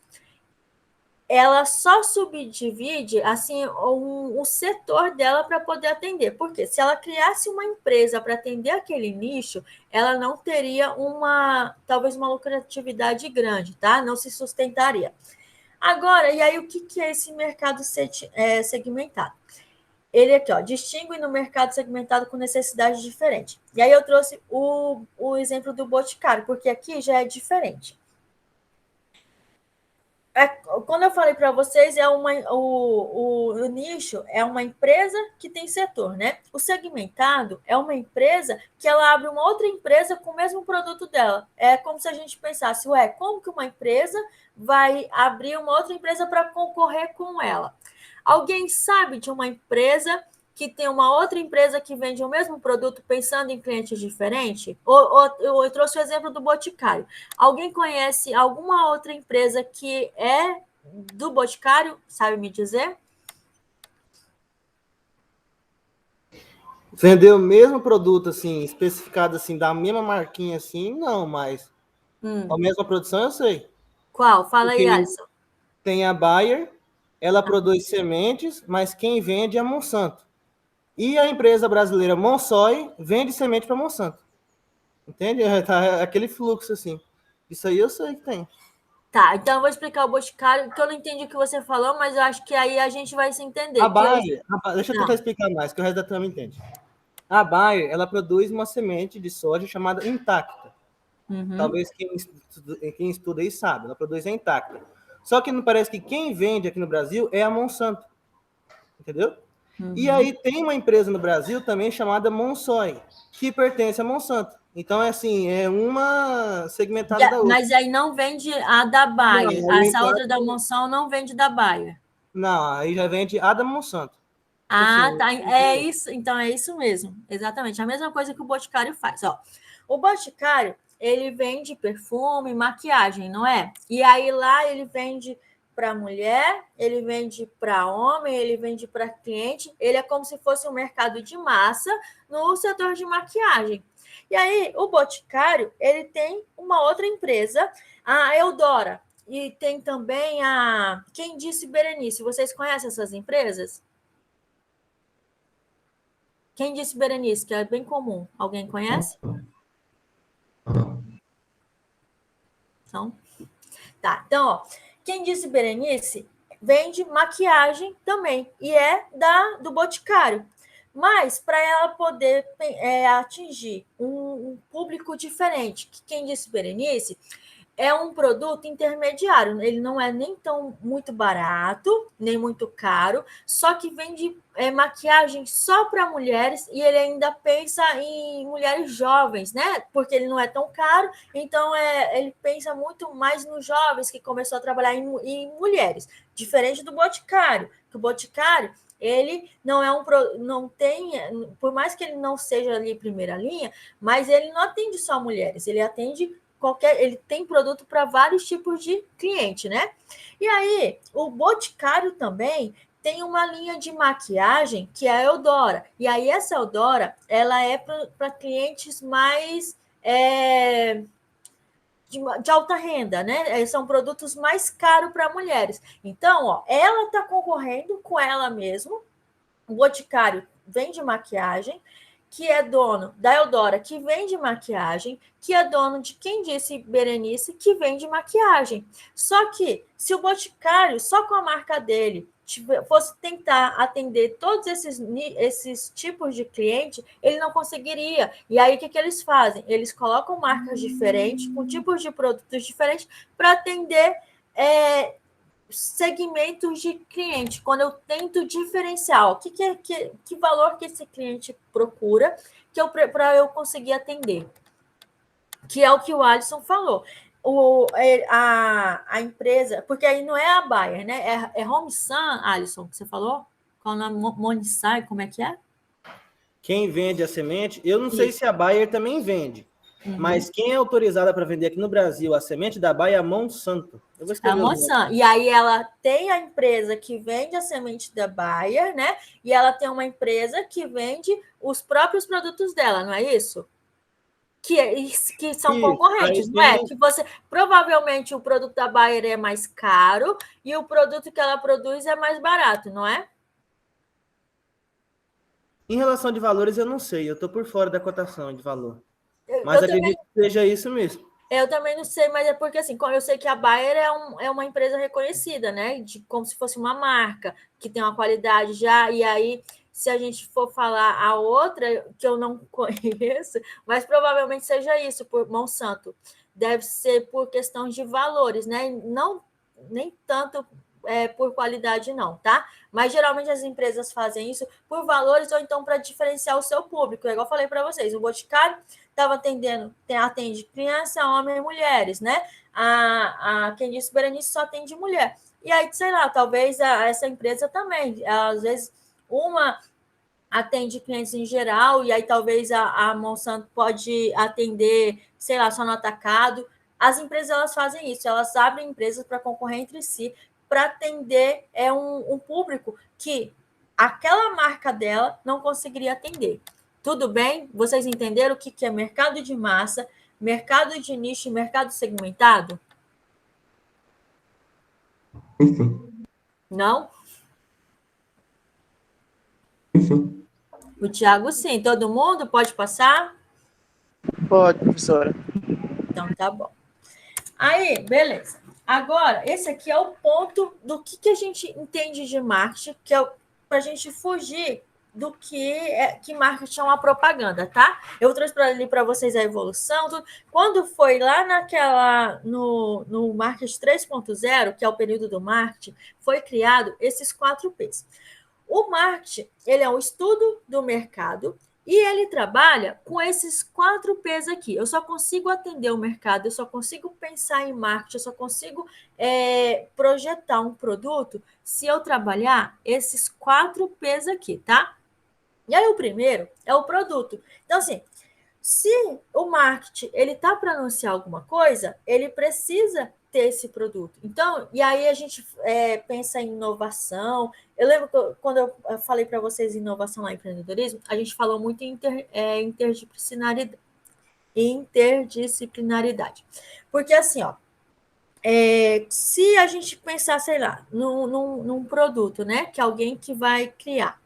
ela só subdivide assim o setor dela para poder atender. Porque se ela criasse uma empresa para atender aquele nicho, ela não teria talvez uma lucratividade grande, tá? Não se sustentaria. Agora, e aí o que é esse mercado segmentado? Ele aqui, distingue no mercado segmentado com necessidades diferentes. E aí eu trouxe o exemplo do Boticário, porque aqui já é diferente. Quando eu falei para vocês, o nicho é uma empresa que tem setor, né? O segmentado é uma empresa que ela abre uma outra empresa com o mesmo produto dela. É como se a gente pensasse, como que uma empresa vai abrir uma outra empresa para concorrer com ela? Alguém sabe de uma empresa que tem uma outra empresa que vende o mesmo produto pensando em clientes diferentes? Eu trouxe o exemplo do Boticário. Alguém conhece alguma outra empresa que é do Boticário? Sabe me dizer? Vender o mesmo produto, assim, especificado, assim, da mesma marquinha, assim, não, mas a mesma produção eu sei. Qual? Fala aí, Porque Alisson. tem a Bayer, ela produz sementes, mas quem vende é a Monsanto. E a empresa brasileira Monsoy vende semente para Monsanto. Entende? Tá aquele fluxo, assim. Isso aí eu sei que tem. Tá, então eu vou explicar o Boticário, que eu não entendi o que você falou, mas eu acho que aí a gente vai se entender. Deixa eu tentar explicar mais, que o resto da turma entende. A Bayer, ela produz uma semente de soja chamada Intacta. Talvez quem estuda aí sabe, ela produz a Intacta. Só que não parece que quem vende aqui no Brasil é a Monsanto. Entendeu? E aí tem uma empresa no Brasil também chamada Monsoy, que pertence a Monsanto. Então, é assim, é uma segmentada da outra. Mas aí não vende a da Bayer. Não, Essa outra da Monsanto não vende da Bayer. não, aí já vende a da Monsanto. Ah, Assim, tá. É isso. Então é isso mesmo. Exatamente. A mesma coisa que o Boticário faz. Ó, o Boticário, ele vende perfume, maquiagem, não é? E aí lá ele vende para mulher, ele vende para homem, ele vende para cliente. Ele é como se fosse um mercado de massa no setor de maquiagem. E aí o Boticário, ele tem uma outra empresa, a Eudora, e tem também a Quem Disse Berenice. Vocês conhecem essas empresas? Quem Disse Berenice, que é bem comum. Alguém conhece? Não? Tá, então, ó, Quem Disse Berenice vende maquiagem também, e é do Boticário. Mas, para ela poder atingir um público diferente, que Quem Disse Berenice é um produto intermediário, ele não é nem tão muito barato, nem muito caro, só que vende maquiagem só para mulheres e ele ainda pensa em mulheres jovens, né? Porque ele não é tão caro, então ele pensa muito mais nos jovens que começou a trabalhar em mulheres, diferente do Boticário, que o Boticário ele não tem, por mais que ele não seja ali primeira linha, mas ele não atende só mulheres, ele atende ele tem produto para vários tipos de cliente, né? E aí, o Boticário também tem uma linha de maquiagem que é a Eudora. E aí, essa Eudora, ela é para clientes mais de alta renda, né? São produtos mais caros para mulheres. Então, ó, ela está concorrendo com ela mesma. O Boticário vende maquiagem, que é dono da Eudora, que vende maquiagem, que é dono de Quem Disse Berenice, que vende maquiagem. Só que, se o Boticário, só com a marca dele, fosse tentar atender todos esses tipos de cliente, ele não conseguiria. E aí, o que eles fazem? Eles colocam marcas diferentes, com tipos de produtos diferentes, para atender segmentos de cliente, quando eu tento diferenciar, que valor que esse cliente procura para eu conseguir atender, que é o que o Alisson falou. A empresa, porque aí não é a Bayer, né? É Homesan, Alisson, que você falou? Qual o nome? Monisai, como é que é? Quem vende a semente, eu não sei se a Bayer também vende. Mas quem é autorizada para vender aqui no Brasil a semente da Bayer é a Monsanto. Eu vou escrever a Monsanto. E aí ela tem a empresa que vende a semente da Bayer, né? E ela tem uma empresa que vende os próprios produtos dela, não é isso? Que são concorrentes, não é? Que você provavelmente o produto da Bayer é mais caro e o produto que ela produz é mais barato, não é? Em relação de valores, eu não sei, eu estou por fora da cotação de valor. Mas Eu acredito que seja isso mesmo. Eu também não sei, mas é porque assim, eu sei que a Bayer é uma empresa reconhecida, né? Como se fosse uma marca, que tem uma qualidade já, e aí, se a gente for falar a outra, que eu não conheço, mas provavelmente seja isso, por Monsanto. Deve ser por questão de valores, né? Não nem tanto por qualidade, não, tá? Mas geralmente as empresas fazem isso por valores ou então para diferenciar o seu público. Igual eu falei para vocês, o Boticário atende criança, homens e mulheres, né? Quem disse Berenice só atende mulher. E aí, sei lá, talvez essa empresa também, às vezes, uma atende clientes em geral, e aí talvez a Monsanto pode atender, sei lá, só no atacado. As empresas, elas fazem isso, elas abrem empresas para concorrer entre si, para atender um público que aquela marca dela não conseguiria atender. Tudo bem? Vocês entenderam o que é mercado de massa, mercado de nicho e mercado segmentado? Enfim, Não? enfim. O Thiago, sim. Todo mundo pode passar? Pode, professora. Então, tá bom. Aí, beleza. Agora, esse aqui é o ponto do que a gente entende de marketing, que é para a gente fugir do que marketing é uma propaganda, tá? Eu trouxe para vocês a evolução. Quando foi lá no Marketing 3.0, que é o período do marketing, foi criado esses 4 P's. O marketing, ele é um estudo do mercado e ele trabalha com esses 4 P's aqui. Eu só consigo atender o mercado, eu só consigo pensar em marketing, eu só consigo projetar um produto se eu trabalhar esses 4 P's aqui, tá? E aí o primeiro é o produto. Então, assim, se o marketing ele tá para anunciar alguma coisa, ele precisa ter esse produto. Então, e aí a gente pensa em inovação. Eu lembro que quando eu falei para vocês inovação lá em empreendedorismo, a gente falou muito em interdisciplinaridade. Porque assim, ó, se a gente pensar, sei lá, num produto, né, que alguém que vai criar,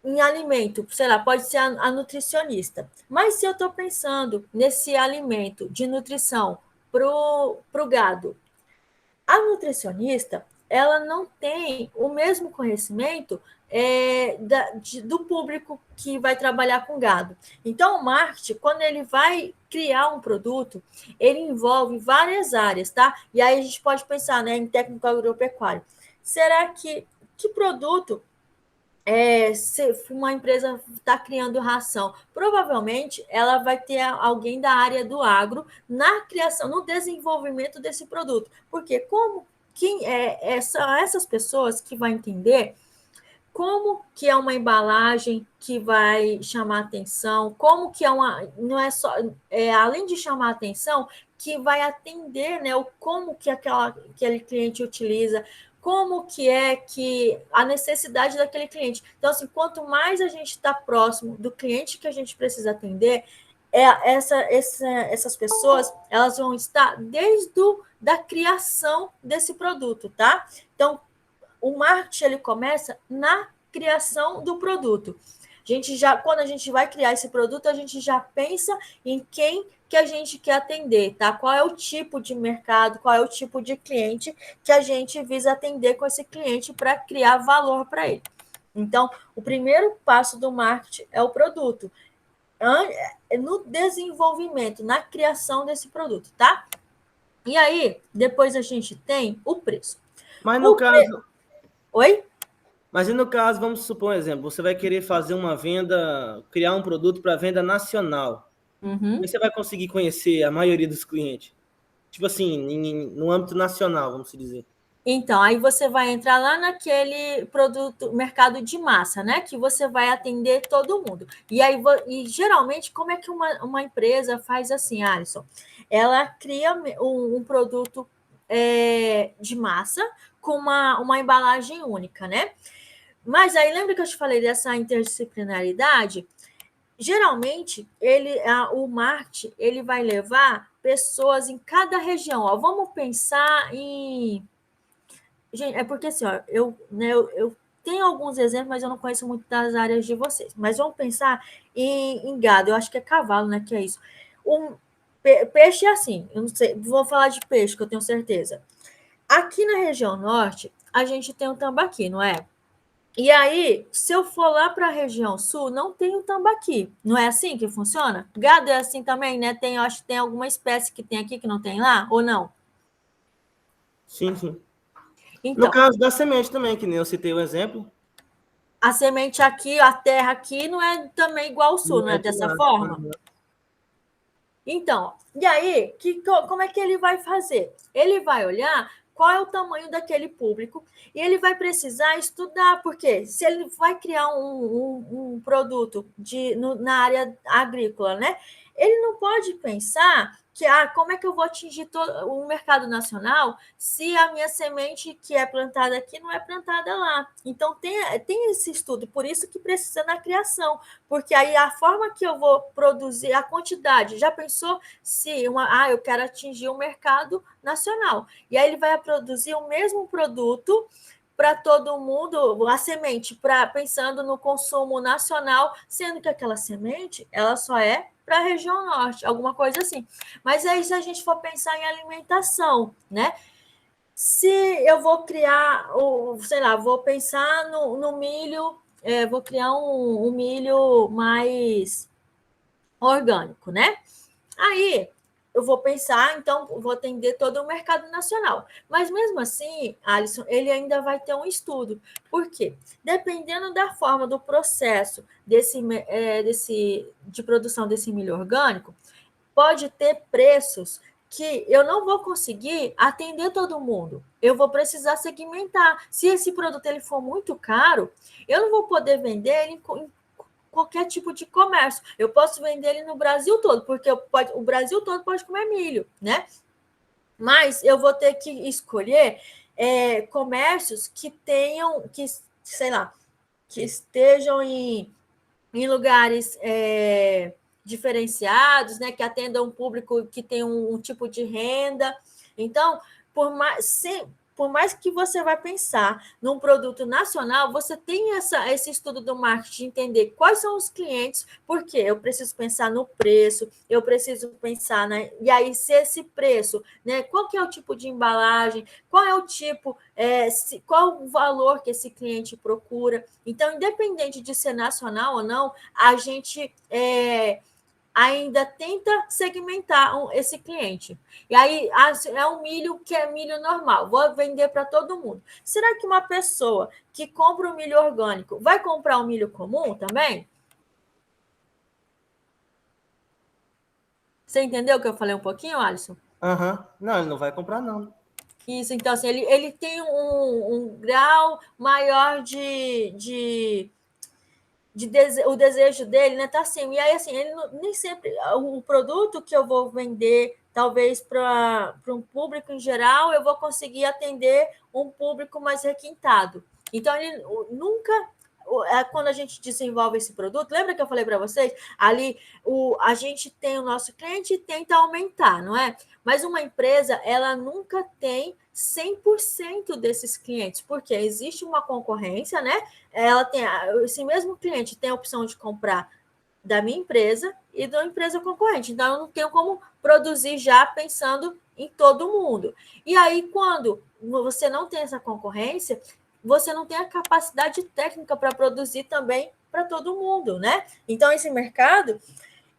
em alimento, sei lá, pode ser a nutricionista. Mas se eu estou pensando nesse alimento de nutrição para o gado, a nutricionista, ela não tem o mesmo conhecimento do público que vai trabalhar com gado. Então, o marketing, quando ele vai criar um produto, ele envolve várias áreas, tá? E aí a gente pode pensar, né, em técnico agropecuário. Será que produto se uma empresa está criando ração, provavelmente ela vai ter alguém da área do agro na criação, no desenvolvimento desse produto. Porque são essas pessoas que vão entender como que é uma embalagem que vai chamar atenção, como que não é só, além de chamar atenção, que vai atender, né, como que aquele cliente utiliza, como que a necessidade daquele cliente. Então, assim, quanto mais a gente está próximo do cliente que a gente precisa atender, essas pessoas, elas vão estar desde da criação desse produto, tá? Então, o marketing, ele começa na criação do produto. Quando a gente vai criar esse produto, a gente já pensa em quem que a gente quer atender, tá? Qual é o tipo de mercado, qual é o tipo de cliente que a gente visa atender com esse cliente para criar valor para ele. Então, o primeiro passo do marketing é o produto, no desenvolvimento, na criação desse produto, tá? E aí, depois a gente tem o preço. Mas no caso... Oi? Mas e no caso, vamos supor um exemplo, você vai querer fazer uma venda, criar um produto para venda nacional. Como você vai conseguir conhecer a maioria dos clientes? Tipo assim, no âmbito nacional, vamos dizer. Então, aí você vai entrar lá naquele mercado de massa, né? Que você vai atender todo mundo. E aí, geralmente, como é que uma empresa faz assim, Alisson? Ela cria um produto de massa com uma embalagem única, né? Mas aí, lembra que eu te falei dessa interdisciplinaridade? Geralmente, o marketing ele vai levar pessoas em cada região. Ó, vamos pensar em... Gente, é porque assim, ó, eu tenho alguns exemplos, mas eu não conheço muito das áreas de vocês. Mas vamos pensar em gado. Eu acho que é cavalo, né? Que é isso. Peixe é assim, eu não sei, vou falar de peixe, que eu tenho certeza. Aqui na região norte, a gente tem o tambaqui, não é? E aí, se eu for lá para a região sul, não tem o tambaqui. Não é assim que funciona? Gado é assim também, né? Eu acho que tem alguma espécie que tem aqui que não tem lá, ou não? Sim, sim. Então, no caso da semente também, que nem eu citei o exemplo. a semente aqui, a terra aqui, não é também igual ao sul, Não não é é de dessa lá. forma? Então, e aí, como é que ele vai fazer? Ele vai olhar qual é o tamanho daquele público e ele vai precisar estudar, porque se ele vai criar um produto na área agrícola, né? Ele não pode pensar que como é que eu vou atingir todo o mercado nacional se a minha semente que é plantada aqui não é plantada lá. Então, tem esse estudo, por isso que precisa na criação, porque aí a forma que eu vou produzir, a quantidade, já pensou se eu quero atingir o mercado nacional, e aí ele vai produzir o mesmo produto para todo mundo, a semente, pensando no consumo nacional, sendo que aquela semente, ela só é para a região norte, alguma coisa assim. Mas aí, se a gente for pensar em alimentação, né? Se eu vou criar, sei lá, vou pensar no milho, vou criar um milho mais orgânico, né? Aí eu vou pensar, então, vou atender todo o mercado nacional. Mas mesmo assim, Alisson, ele ainda vai ter um estudo. Por quê? Dependendo da forma do processo de produção desse milho orgânico, pode ter preços que eu não vou conseguir atender todo mundo. Eu vou precisar segmentar. Se esse produto ele for muito caro, eu não vou poder vender ele em qualquer tipo de comércio. Eu posso vender ele no Brasil todo, porque o Brasil todo pode comer milho, né? Mas eu vou ter que escolher comércios que tenham, sei lá, que estejam em lugares diferenciados, né, que atendam um público que tem um tipo de renda. Então, por mais que você vai pensar num produto nacional, você tem esse estudo do marketing, entender quais são os clientes, porque eu preciso pensar no preço, eu preciso pensar, né? E aí, se esse preço, né? Qual que é o tipo de embalagem, qual é o tipo, qual o valor que esse cliente procura. Então, independente de ser nacional ou não, a gente ainda tenta segmentar esse cliente. E aí é um milho que é milho normal, vou vender para todo mundo. Será que uma pessoa que compra o milho orgânico vai comprar o milho comum também? Você entendeu o que eu falei um pouquinho, Alisson? Não, ele não vai comprar, não. Isso, então, assim, ele tem um grau maior o desejo dele, né, tá assim. E aí, assim, ele nem sempre o produto que eu vou vender, talvez para um público em geral, eu vou conseguir atender um público mais requintado. Então, ele nunca. Quando a gente desenvolve esse produto, lembra que eu falei para vocês? Ali, a gente tem o nosso cliente e tenta aumentar, não é? Mas uma empresa, ela nunca tem 100% desses clientes, porque existe uma concorrência, né? Ela tem esse mesmo cliente tem a opção de comprar da minha empresa e da empresa concorrente. Então, eu não tenho como produzir já pensando em todo mundo. E aí, quando você não tem essa concorrência, você não tem a capacidade técnica para produzir também para todo mundo, né? Então, esse mercado,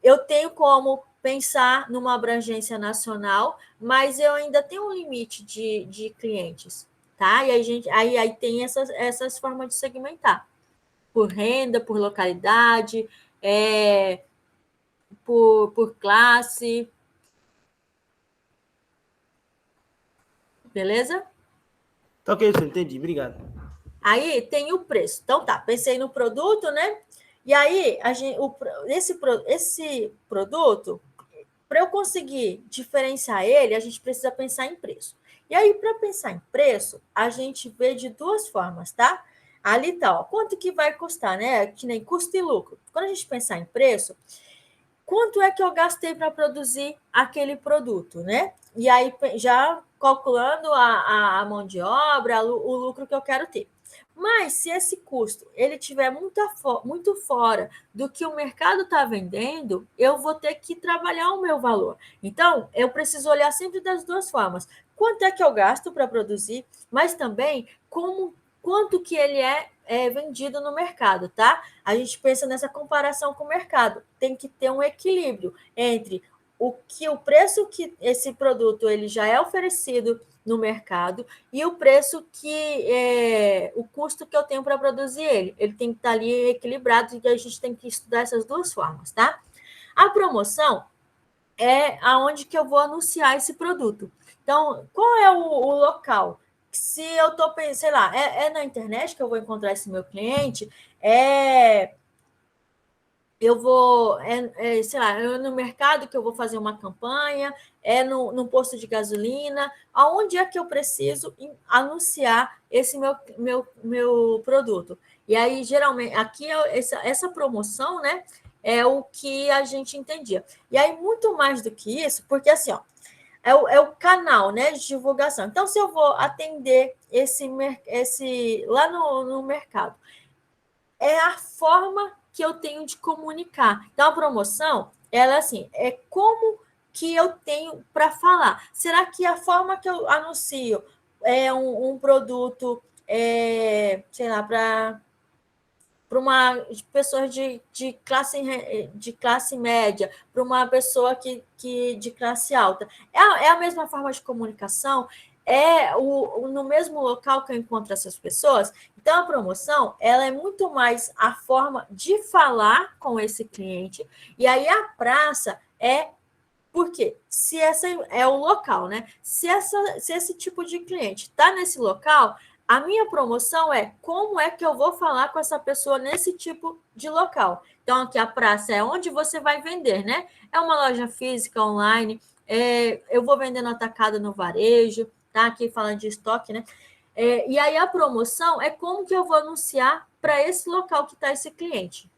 eu tenho como pensar numa abrangência nacional, mas eu ainda tenho um limite de clientes, tá? E aí tem essas formas de segmentar por renda, por localidade, por classe. Beleza? Tá ok, entendi. Obrigado. Aí tem o preço. Então tá, pensei no produto, né? E aí, esse produto, para eu conseguir diferenciar ele, a gente precisa pensar em preço. E aí, para pensar em preço, a gente vê de duas formas, tá? Ali tá, ó, quanto que vai custar, né? Que nem custo e lucro. Quando a gente pensar em preço, quanto é que eu gastei para produzir aquele produto, né? E aí, já calculando a mão de obra, o lucro que eu quero ter. Mas se esse custo ele tiver muito fora do que o mercado está vendendo, eu vou ter que trabalhar o meu valor. Então, eu preciso olhar sempre das duas formas. Quanto é que eu gasto para produzir, mas também quanto que ele é vendido no mercado, tá? A gente pensa nessa comparação com o mercado. Tem que ter um equilíbrio entre o preço que esse produto ele já é oferecido no mercado e o preço o custo que eu tenho para produzir ele. Ele tem que estar ali equilibrado e a gente tem que estudar essas duas formas, tá? A promoção é aonde que eu vou anunciar esse produto. Então, qual é o local? Se eu estou pensando, sei lá, é na internet que eu vou encontrar esse meu cliente, eu vou, sei lá, no mercado que eu vou fazer uma campanha, no posto de gasolina, aonde é que eu preciso anunciar esse meu produto. E aí, geralmente, aqui essa promoção, né, é o que a gente entendia. E aí, muito mais do que isso, porque assim, ó, é o canal, né, de divulgação. Então, se eu vou atender esse lá no mercado, é a forma que eu tenho de comunicar. Então, a promoção, ela assim, é como que eu tenho para falar. Será que a forma que eu anuncio é um produto, sei lá, para uma pessoa de classe média, para uma pessoa de classe alta? É a mesma forma de comunicação? No mesmo local que eu encontro essas pessoas? Então, a promoção, ela é muito mais a forma de falar com esse cliente, e aí a praça porque se essa é o local, né? Se esse tipo de cliente está nesse local, a minha promoção é como é que eu vou falar com essa pessoa nesse tipo de local. Então, aqui a praça é onde você vai vender, né? É uma loja física, online, eu vou vender no atacado, no varejo, tá? Aqui falando de estoque, né? E aí a promoção é como que eu vou anunciar para esse local que está esse cliente.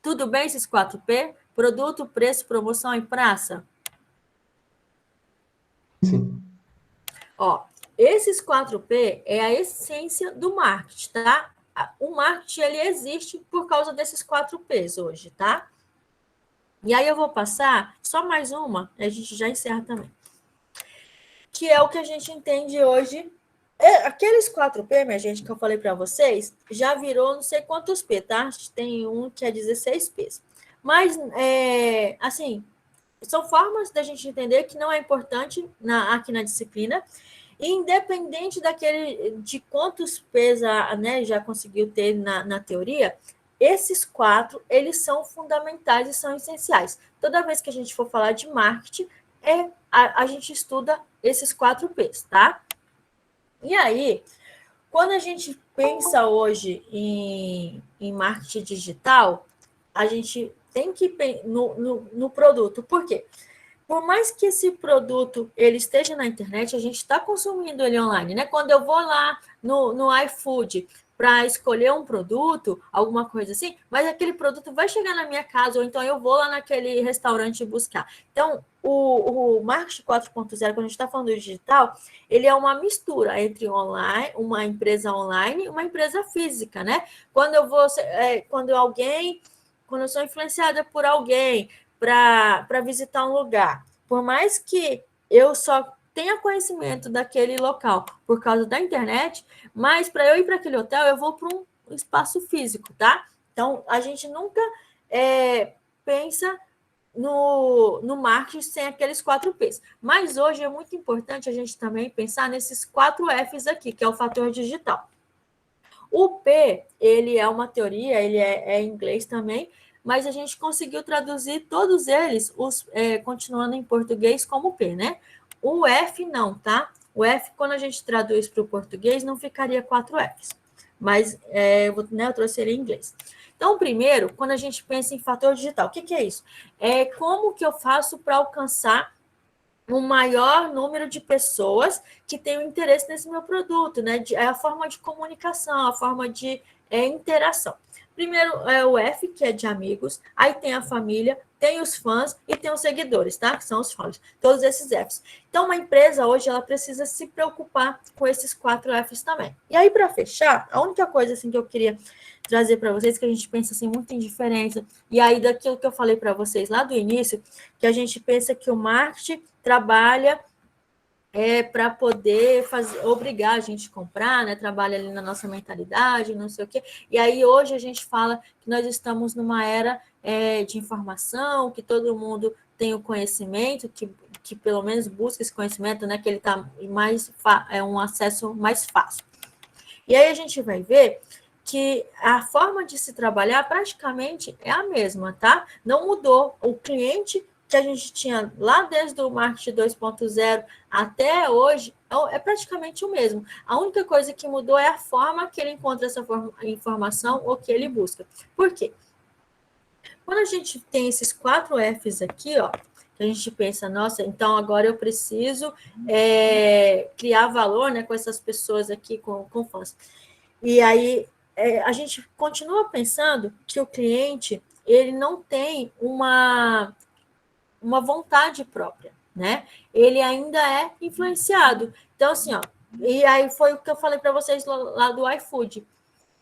Tudo bem esses 4P? Produto, preço, promoção e praça? Sim. Ó, esses 4P é a essência do marketing, tá? O marketing, ele existe por causa desses 4Ps hoje, tá? E aí eu vou passar só mais uma, a gente já encerra também. Que é o que a gente entende hoje. Aqueles 4P, minha gente, que eu falei para vocês, já virou não sei quantos P, tá? Tem um que é 16 Ps. Mas, assim, são formas da gente entender que não é importante aqui na disciplina, independente de quantos P's né, já conseguiu ter na teoria, esses 4, eles são fundamentais e são essenciais. Toda vez que a gente for falar de marketing, a gente estuda esses 4 P's, tá? E aí, quando a gente pensa hoje em marketing digital, a gente tem que pensar no produto. Por quê? Por mais que esse produto ele esteja na internet, a gente está consumindo ele online, né? Quando eu vou lá no iFood para escolher um produto, alguma coisa assim, mas aquele produto vai chegar na minha casa, ou então eu vou lá naquele restaurante buscar. Então, o marketing 4.0, quando a gente está falando do digital, ele é uma mistura entre online, uma empresa online e uma empresa física, né? Quando eu sou influenciada por alguém para visitar um lugar, por mais que eu só tenha conhecimento daquele local por causa da internet, mas para eu ir para aquele hotel, eu vou para um espaço físico, tá? Então, a gente nunca pensa no marketing sem aqueles 4Ps. Mas hoje é muito importante a gente também pensar nesses 4Fs aqui, que é o fator digital. O P, ele é uma teoria, ele é em inglês também, mas a gente conseguiu traduzir todos eles, continuando em português, como P, né? O F não, tá? O F, quando a gente traduz para o português, não ficaria 4 Fs. Mas eu trouxe ele em inglês. Então, primeiro, quando a gente pensa em fator digital, o que é isso? É como que eu faço para alcançar um maior número de pessoas que tenham interesse nesse meu produto, né? É a forma de comunicação, a forma de interação. Primeiro é o F, que é de amigos, aí tem a família, tem os fãs e tem os seguidores, tá? Que são os followers, todos esses Fs. Então, uma empresa hoje, ela precisa se preocupar com esses 4 Fs também. E aí, para fechar, a única coisa assim que eu queria trazer para vocês, que a gente pensa assim, muito em diferença, e aí daquilo que eu falei para vocês lá do início, que a gente pensa que o marketing trabalha para poder obrigar a gente a comprar, né? Trabalha ali na nossa mentalidade, não sei o quê. E aí hoje a gente fala que nós estamos numa era de informação, que todo mundo tem o conhecimento, que pelo menos busca esse conhecimento, né, que ele tá é um acesso mais fácil. E aí a gente vai ver que a forma de se trabalhar praticamente é a mesma, tá? Não mudou. O cliente que a gente tinha lá desde o marketing 2.0 até hoje é praticamente o mesmo. A única coisa que mudou é a forma que ele encontra essa informação ou que ele busca. Por quê? Quando a gente tem esses 4 Fs aqui, ó, a gente pensa, nossa, então agora eu preciso criar valor, né, com essas pessoas aqui, com fãs. E aí a gente continua pensando que o cliente ele não tem uma vontade própria, né? Ele ainda é influenciado. Então, assim, ó, e aí foi o que eu falei para vocês lá do iFood.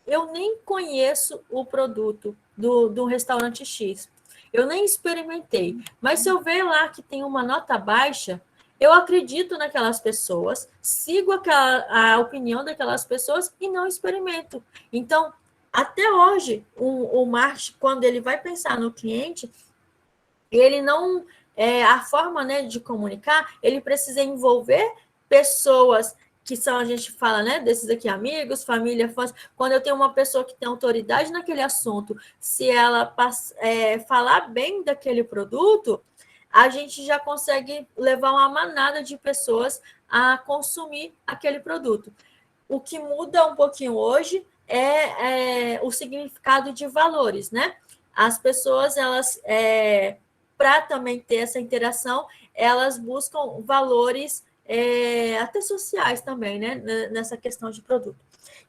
Eu nem conheço o produto do restaurante X. Eu nem experimentei. Mas se eu ver lá que tem uma nota baixa, eu acredito naquelas pessoas, sigo a opinião daquelas pessoas e não experimento. Então, até hoje, o marketing, quando ele vai pensar no cliente, ele não... a forma, né, de comunicar, ele precisa envolver pessoas que são, a gente fala, né, desses aqui, amigos, família, fãs. Quando eu tenho uma pessoa que tem autoridade naquele assunto, se ela falar bem daquele produto, a gente já consegue levar uma manada de pessoas a consumir aquele produto. O que muda um pouquinho hoje é o significado de valores, né? As pessoas, elas, para também ter essa interação, elas buscam valores até sociais também, né? Nessa questão de produto.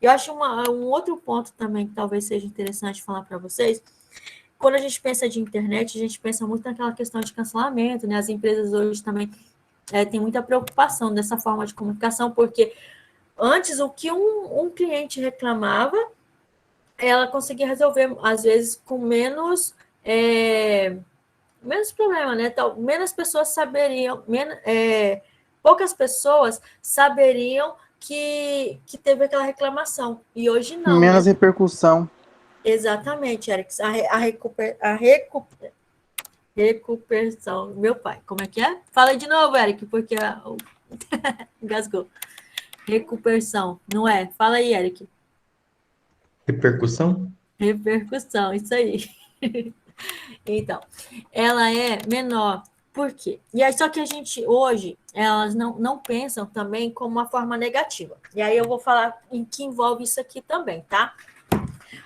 Eu acho um outro ponto também que talvez seja interessante falar para vocês. Quando a gente pensa de internet, a gente pensa muito naquela questão de cancelamento, né? As empresas hoje também têm muita preocupação dessa forma de comunicação, porque antes o que um cliente reclamava, ela conseguia resolver, às vezes, com menos problema, né? Então, menos pessoas saberiam, poucas pessoas saberiam que teve aquela reclamação. E hoje não, Menos né? repercussão. Exatamente, Eric. Recuperação. Meu pai, como é que é? Fala de novo, Eric, porque engasgou. Recuperação, não é? Fala aí, Eric. Repercussão? Repercussão, isso aí. Então, ela é menor. Por quê? E aí, só que a gente, hoje, elas não pensam também como uma forma negativa. E aí eu vou falar em que envolve isso aqui também, tá?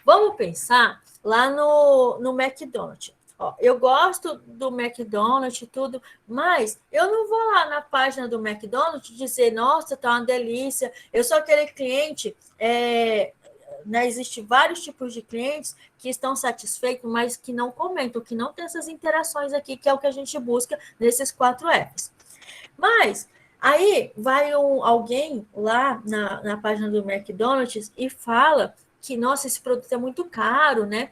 Vamos pensar lá no McDonald's. Ó, eu gosto do McDonald's e tudo, mas eu não vou lá na página do McDonald's dizer, nossa, tá uma delícia, eu sou aquele cliente... Né, existem vários tipos de clientes que estão satisfeitos, mas que não comentam, que não tem essas interações aqui, que é o que a gente busca nesses 4 Fs. Mas aí vai alguém lá na página do McDonald's e fala que, nossa, esse produto é muito caro, né?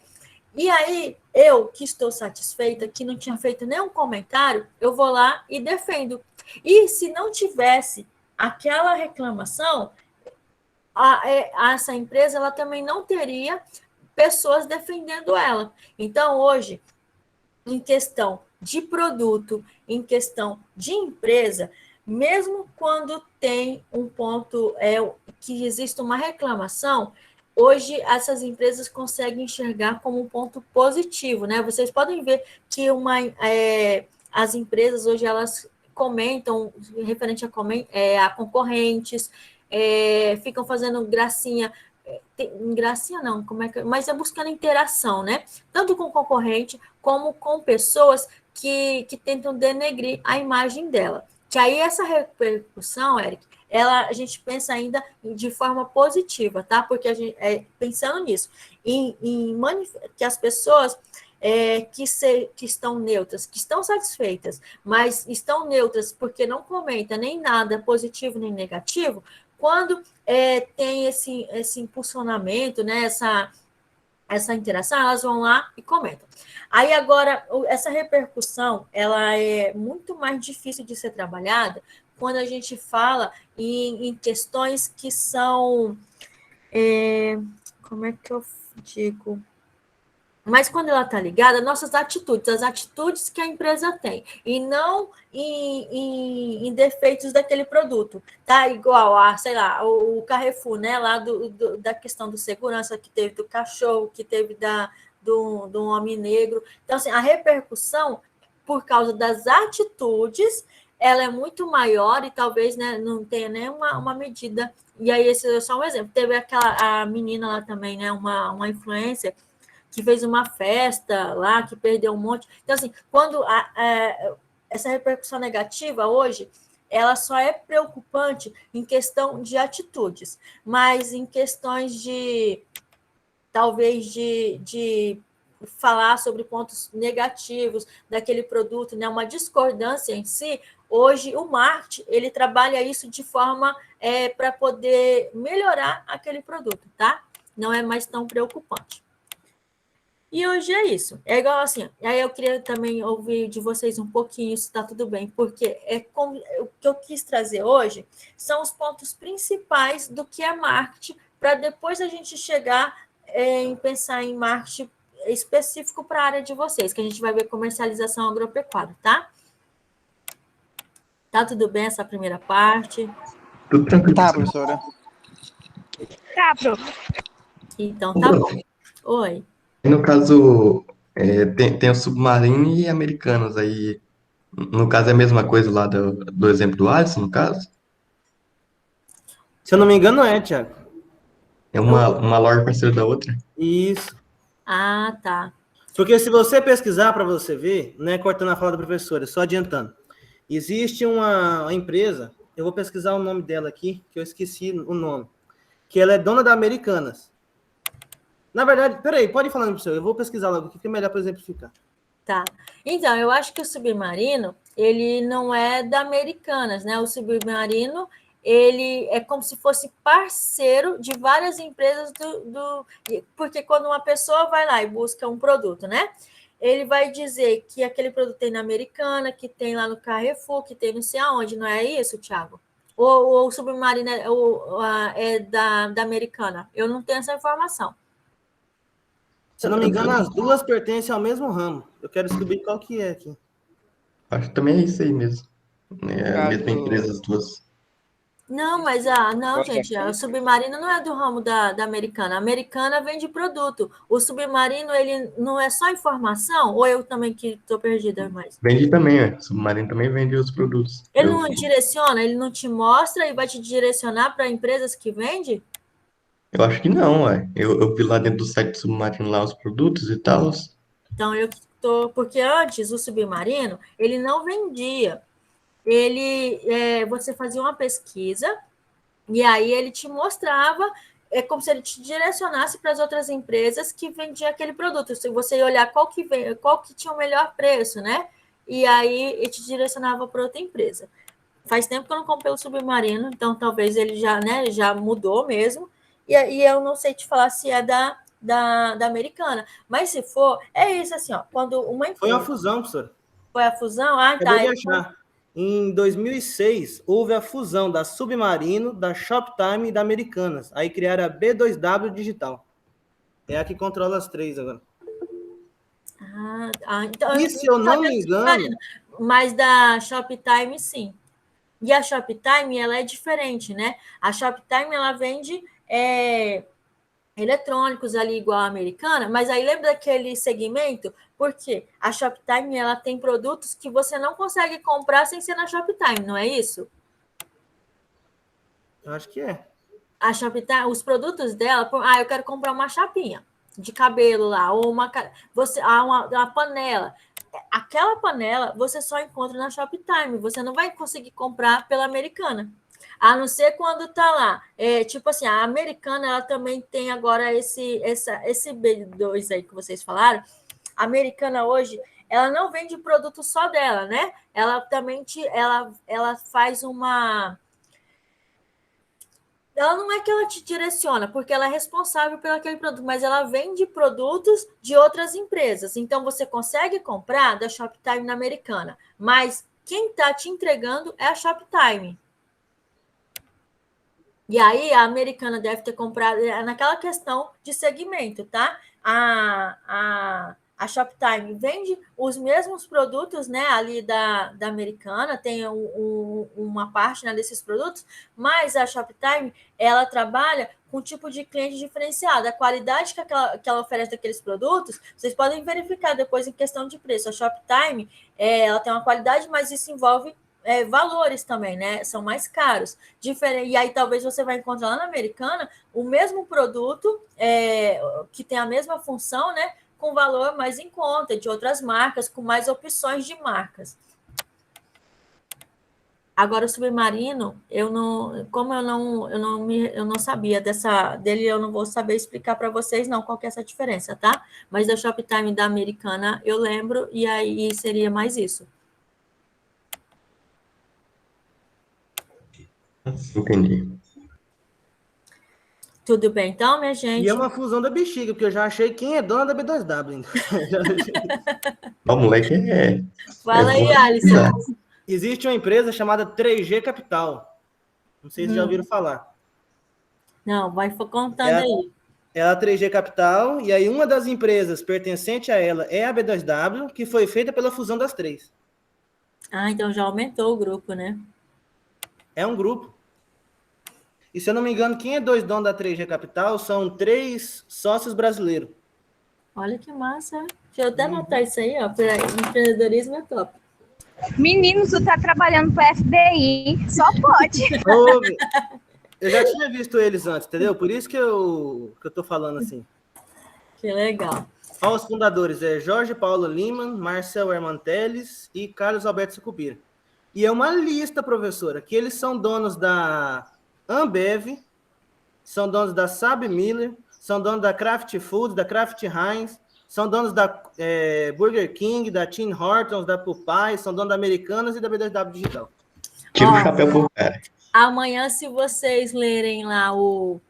E aí, eu que estou satisfeita, que não tinha feito nenhum comentário, eu vou lá e defendo. E se não tivesse aquela reclamação, essa empresa ela também não teria pessoas defendendo ela. Então, hoje, em questão de produto, em questão de empresa, mesmo quando tem um ponto que existe uma reclamação, hoje essas empresas conseguem enxergar como um ponto positivo, né? Vocês podem ver que as empresas hoje elas comentam referente a concorrentes, ficam fazendo gracinha não, mas é buscando interação, né? Tanto com o concorrente, como com pessoas que tentam denegrir a imagem dela. Que aí essa repercussão, Eric, a gente pensa ainda de forma positiva, tá? Porque a gente, pensando nisso, que as pessoas que estão neutras, que estão satisfeitas, mas estão neutras porque não comenta nem nada positivo nem negativo, quando tem esse impulsionamento, né, essa interação, elas vão lá e comentam. Aí, agora, essa repercussão, ela é muito mais difícil de ser trabalhada quando a gente fala em questões que são... como é que eu digo? Mas quando ela está ligada, nossas atitudes, as atitudes que a empresa tem, e não em defeitos daquele produto. Tá igual a, sei lá, o Carrefour, né? Lá da questão do segurança que teve do cachorro, que teve do homem negro. Então, assim, a repercussão, por causa das atitudes, ela é muito maior e talvez, né, não tenha nem uma medida. E aí, esse é só um exemplo. Teve a menina lá também, né? Uma influencer que fez uma festa lá, que perdeu um monte. Então, assim, quando essa repercussão negativa hoje, ela só é preocupante em questão de atitudes, mas em questões talvez de falar sobre pontos negativos daquele produto, né, uma discordância em si, hoje o marketing, ele trabalha isso de forma para poder melhorar aquele produto, tá? Não é mais tão preocupante. E hoje é isso. É igual assim. Aí eu queria também ouvir de vocês um pouquinho, se está tudo bem, porque o que eu quis trazer hoje são os pontos principais do que é marketing, para depois a gente chegar em pensar em marketing específico para a área de vocês, que a gente vai ver comercialização agropecuária, tá? Tá tudo bem essa primeira parte? Tudo tranquilo. Tá, professora. Tá, prof. Então, tá bom. Oi. No caso, tem o Submarino e Americanas aí. No caso, é a mesma coisa lá do exemplo do Alisson, no caso? Se eu não me engano, é, Thiago. É uma loja parceira da outra? Isso. Ah, tá. Porque se você pesquisar para você ver, né, cortando a fala da professora, só adiantando, existe uma empresa, eu vou pesquisar o nome dela aqui, que eu esqueci o nome, que ela é dona da Americanas. Na verdade, peraí, pode ir falando, professor, eu vou pesquisar logo, que é melhor para exemplificar. Tá. Então, eu acho que o Submarino, ele não é da Americanas, né? O Submarino, ele é como se fosse parceiro de várias empresas porque quando uma pessoa vai lá e busca um produto, né? Ele vai dizer que aquele produto tem na Americana, que tem lá no Carrefour, que tem não sei aonde, não é isso, Thiago? Ou o Submarino é da Americana? Eu não tenho essa informação. Se eu não me engano, as duas pertencem ao mesmo ramo. Eu quero descobrir qual que é aqui. Acho que também é isso aí mesmo. É a mesma empresa, as duas. Não, mas não, gente, o Submarino não é do ramo da Americana. A Americana vende produto. O Submarino, ele não é só informação? Ou eu também que estou perdida mais? Vende também, o Submarino também vende os produtos. Ele não direciona, ele não te mostra e vai te direcionar para empresas que vendem? Eu acho que não, ué. Eu vi lá dentro do site do Submarino lá os produtos e tal. Então, eu estou... Porque antes, o Submarino, ele não vendia. Você fazia uma pesquisa e aí ele te mostrava, é como se ele te direcionasse para as outras empresas que vendiam aquele produto. Se você ia olhar qual que tinha o melhor preço, né? E aí ele te direcionava para outra empresa. Faz tempo que eu não comprei o Submarino, então talvez ele já mudou mesmo. E eu não sei te falar se é da Americana. Mas se for, é isso assim, ó. Quando uma empresa... Foi uma fusão, professor. Foi a fusão? Ah, tá. Acabei de achar. Em 2006, houve a fusão da Submarino, da Shoptime e da Americanas. Aí criaram a B2W Digital. É a que controla as três agora. Então, E se eu não me engano... Mas da Shoptime, sim. E a Shoptime, ela é diferente, né? A Shoptime, ela vende eletrônicos ali igual a Americana, mas aí lembra daquele segmento? Porque a Shoptime, ela tem produtos que você não consegue comprar sem ser na Shoptime, não é isso? Eu acho que é. A Shoptime, os produtos dela, eu quero comprar uma chapinha de cabelo lá, ou uma panela. Aquela panela você só encontra na Shoptime, você não vai conseguir comprar pela Americana. A não ser quando tá lá. Tipo assim, a Americana, ela também tem agora esse B2 aí que vocês falaram. A Americana hoje, ela não vende produto só dela, né? Ela também ela faz uma... Ela não é que ela te direciona, porque ela é responsável pelo aquele produto, mas ela vende produtos de outras empresas. Então, você consegue comprar da Shoptime na Americana, mas quem está te entregando é a Shoptime. E aí, a Americana deve ter comprado naquela questão de segmento, tá? a Shoptime vende os mesmos produtos, né, ali da Americana, tem uma parte, né, desses produtos, mas a Shoptime, ela trabalha com um tipo de cliente diferenciado. A qualidade que ela oferece daqueles produtos, vocês podem verificar depois em questão de preço. A Shoptime, ela tem uma qualidade, mas isso envolve valores também, né? São mais caros. E aí talvez você vai encontrar lá na Americana o mesmo produto, que tem a mesma função, né? Com valor mais em conta, de outras marcas, com mais opções de marcas. Agora, o Submarino, eu não sabia dele, eu não vou saber explicar para vocês, não, qual que é essa diferença, tá? Mas da Shoptime da Americana, eu lembro, e aí seria mais isso. Entendi. Tudo bem, então, minha gente? E é uma fusão da bexiga, porque eu já achei quem é dona da B2W. O moleque Fala aí, bom. Alisson. Existe uma empresa chamada 3G Capital. Não sei se já ouviram falar. Não, vai contando aí. É a 3G Capital, e aí uma das empresas pertencente a ela é a B2W, que foi feita pela fusão das três. Ah, então já aumentou o grupo, né? É um grupo. E se eu não me engano, quem é donos da 3G Capital são 3 sócios brasileiros. Olha que massa. Deixa eu até anotar isso aí, ó. Empreendedorismo é top. Meninos, tu tá trabalhando para FBI, só pode. Eu já tinha visto eles antes, entendeu? Por isso que eu tô falando assim. Que legal. Os fundadores Jorge Paulo Lima, Marcel Hermanteles e Carlos Alberto Sucupira. E é uma lista, professora, que eles são donos da Ambev, são donos da Saab Miller, são donos da Kraft Foods, da Kraft Heinz, são donos da Burger King, da Tim Hortons, da Popeye, são donos da Americanas e da B2W Digital. Tira o chapéu pro cara. Amanhã, se vocês lerem lá o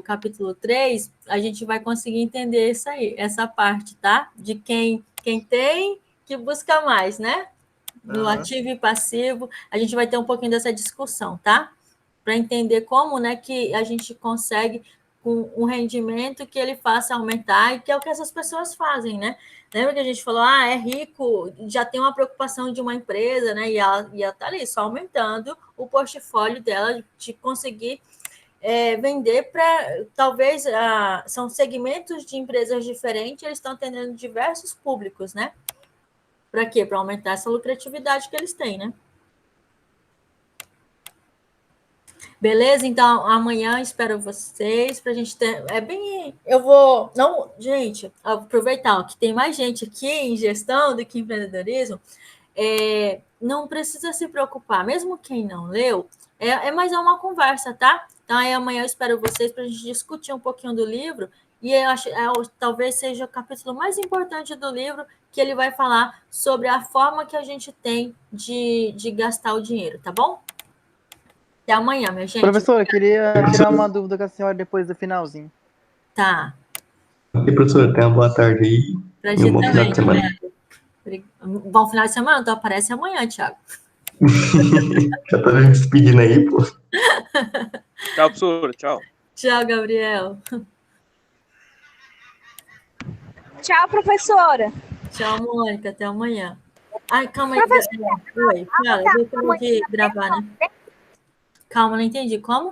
capítulo 3, a gente vai conseguir entender isso aí, essa parte, tá? De quem tem que busca mais, né? Do ativo e passivo, a gente vai ter um pouquinho dessa discussão, tá? Para entender como, né, que a gente consegue com um rendimento que ele faça aumentar, e que é o que essas pessoas fazem, né? Lembra que a gente falou, é rico, já tem uma preocupação de uma empresa, né? E ela tá ali, só aumentando o portfólio dela, de conseguir vender para, talvez, são segmentos de empresas diferentes, eles estão atendendo diversos públicos, né? Para quê? Para aumentar essa lucratividade que eles têm, né? Beleza? Então, amanhã espero vocês para a gente ter... Eu vou... Não, gente, aproveitar que tem mais gente aqui em gestão do que em empreendedorismo. Não precisa se preocupar. Mesmo quem não leu, mas é uma conversa, tá? Então, aí amanhã eu espero vocês para a gente discutir um pouquinho do livro. E eu acho talvez seja o capítulo mais importante do livro, que ele vai falar sobre a forma que a gente tem de gastar o dinheiro, tá bom? Até amanhã, minha gente. Professora, eu queria tirar uma dúvida com a senhora depois do finalzinho. Tá. E, professor, tenha uma boa tarde aí. Pra E gente um bom final de semana. Bom final de semana? Então aparece amanhã, Thiago. Já tô me despedindo aí, pô. Tchau, professora. Tchau. Tchau, Gabriel. Tchau, professora. Tchau, Mônica. Até amanhã. Ai, calma aí. Oi, fala. Eu tenho que gravar, né? Calma, não entendi. Como?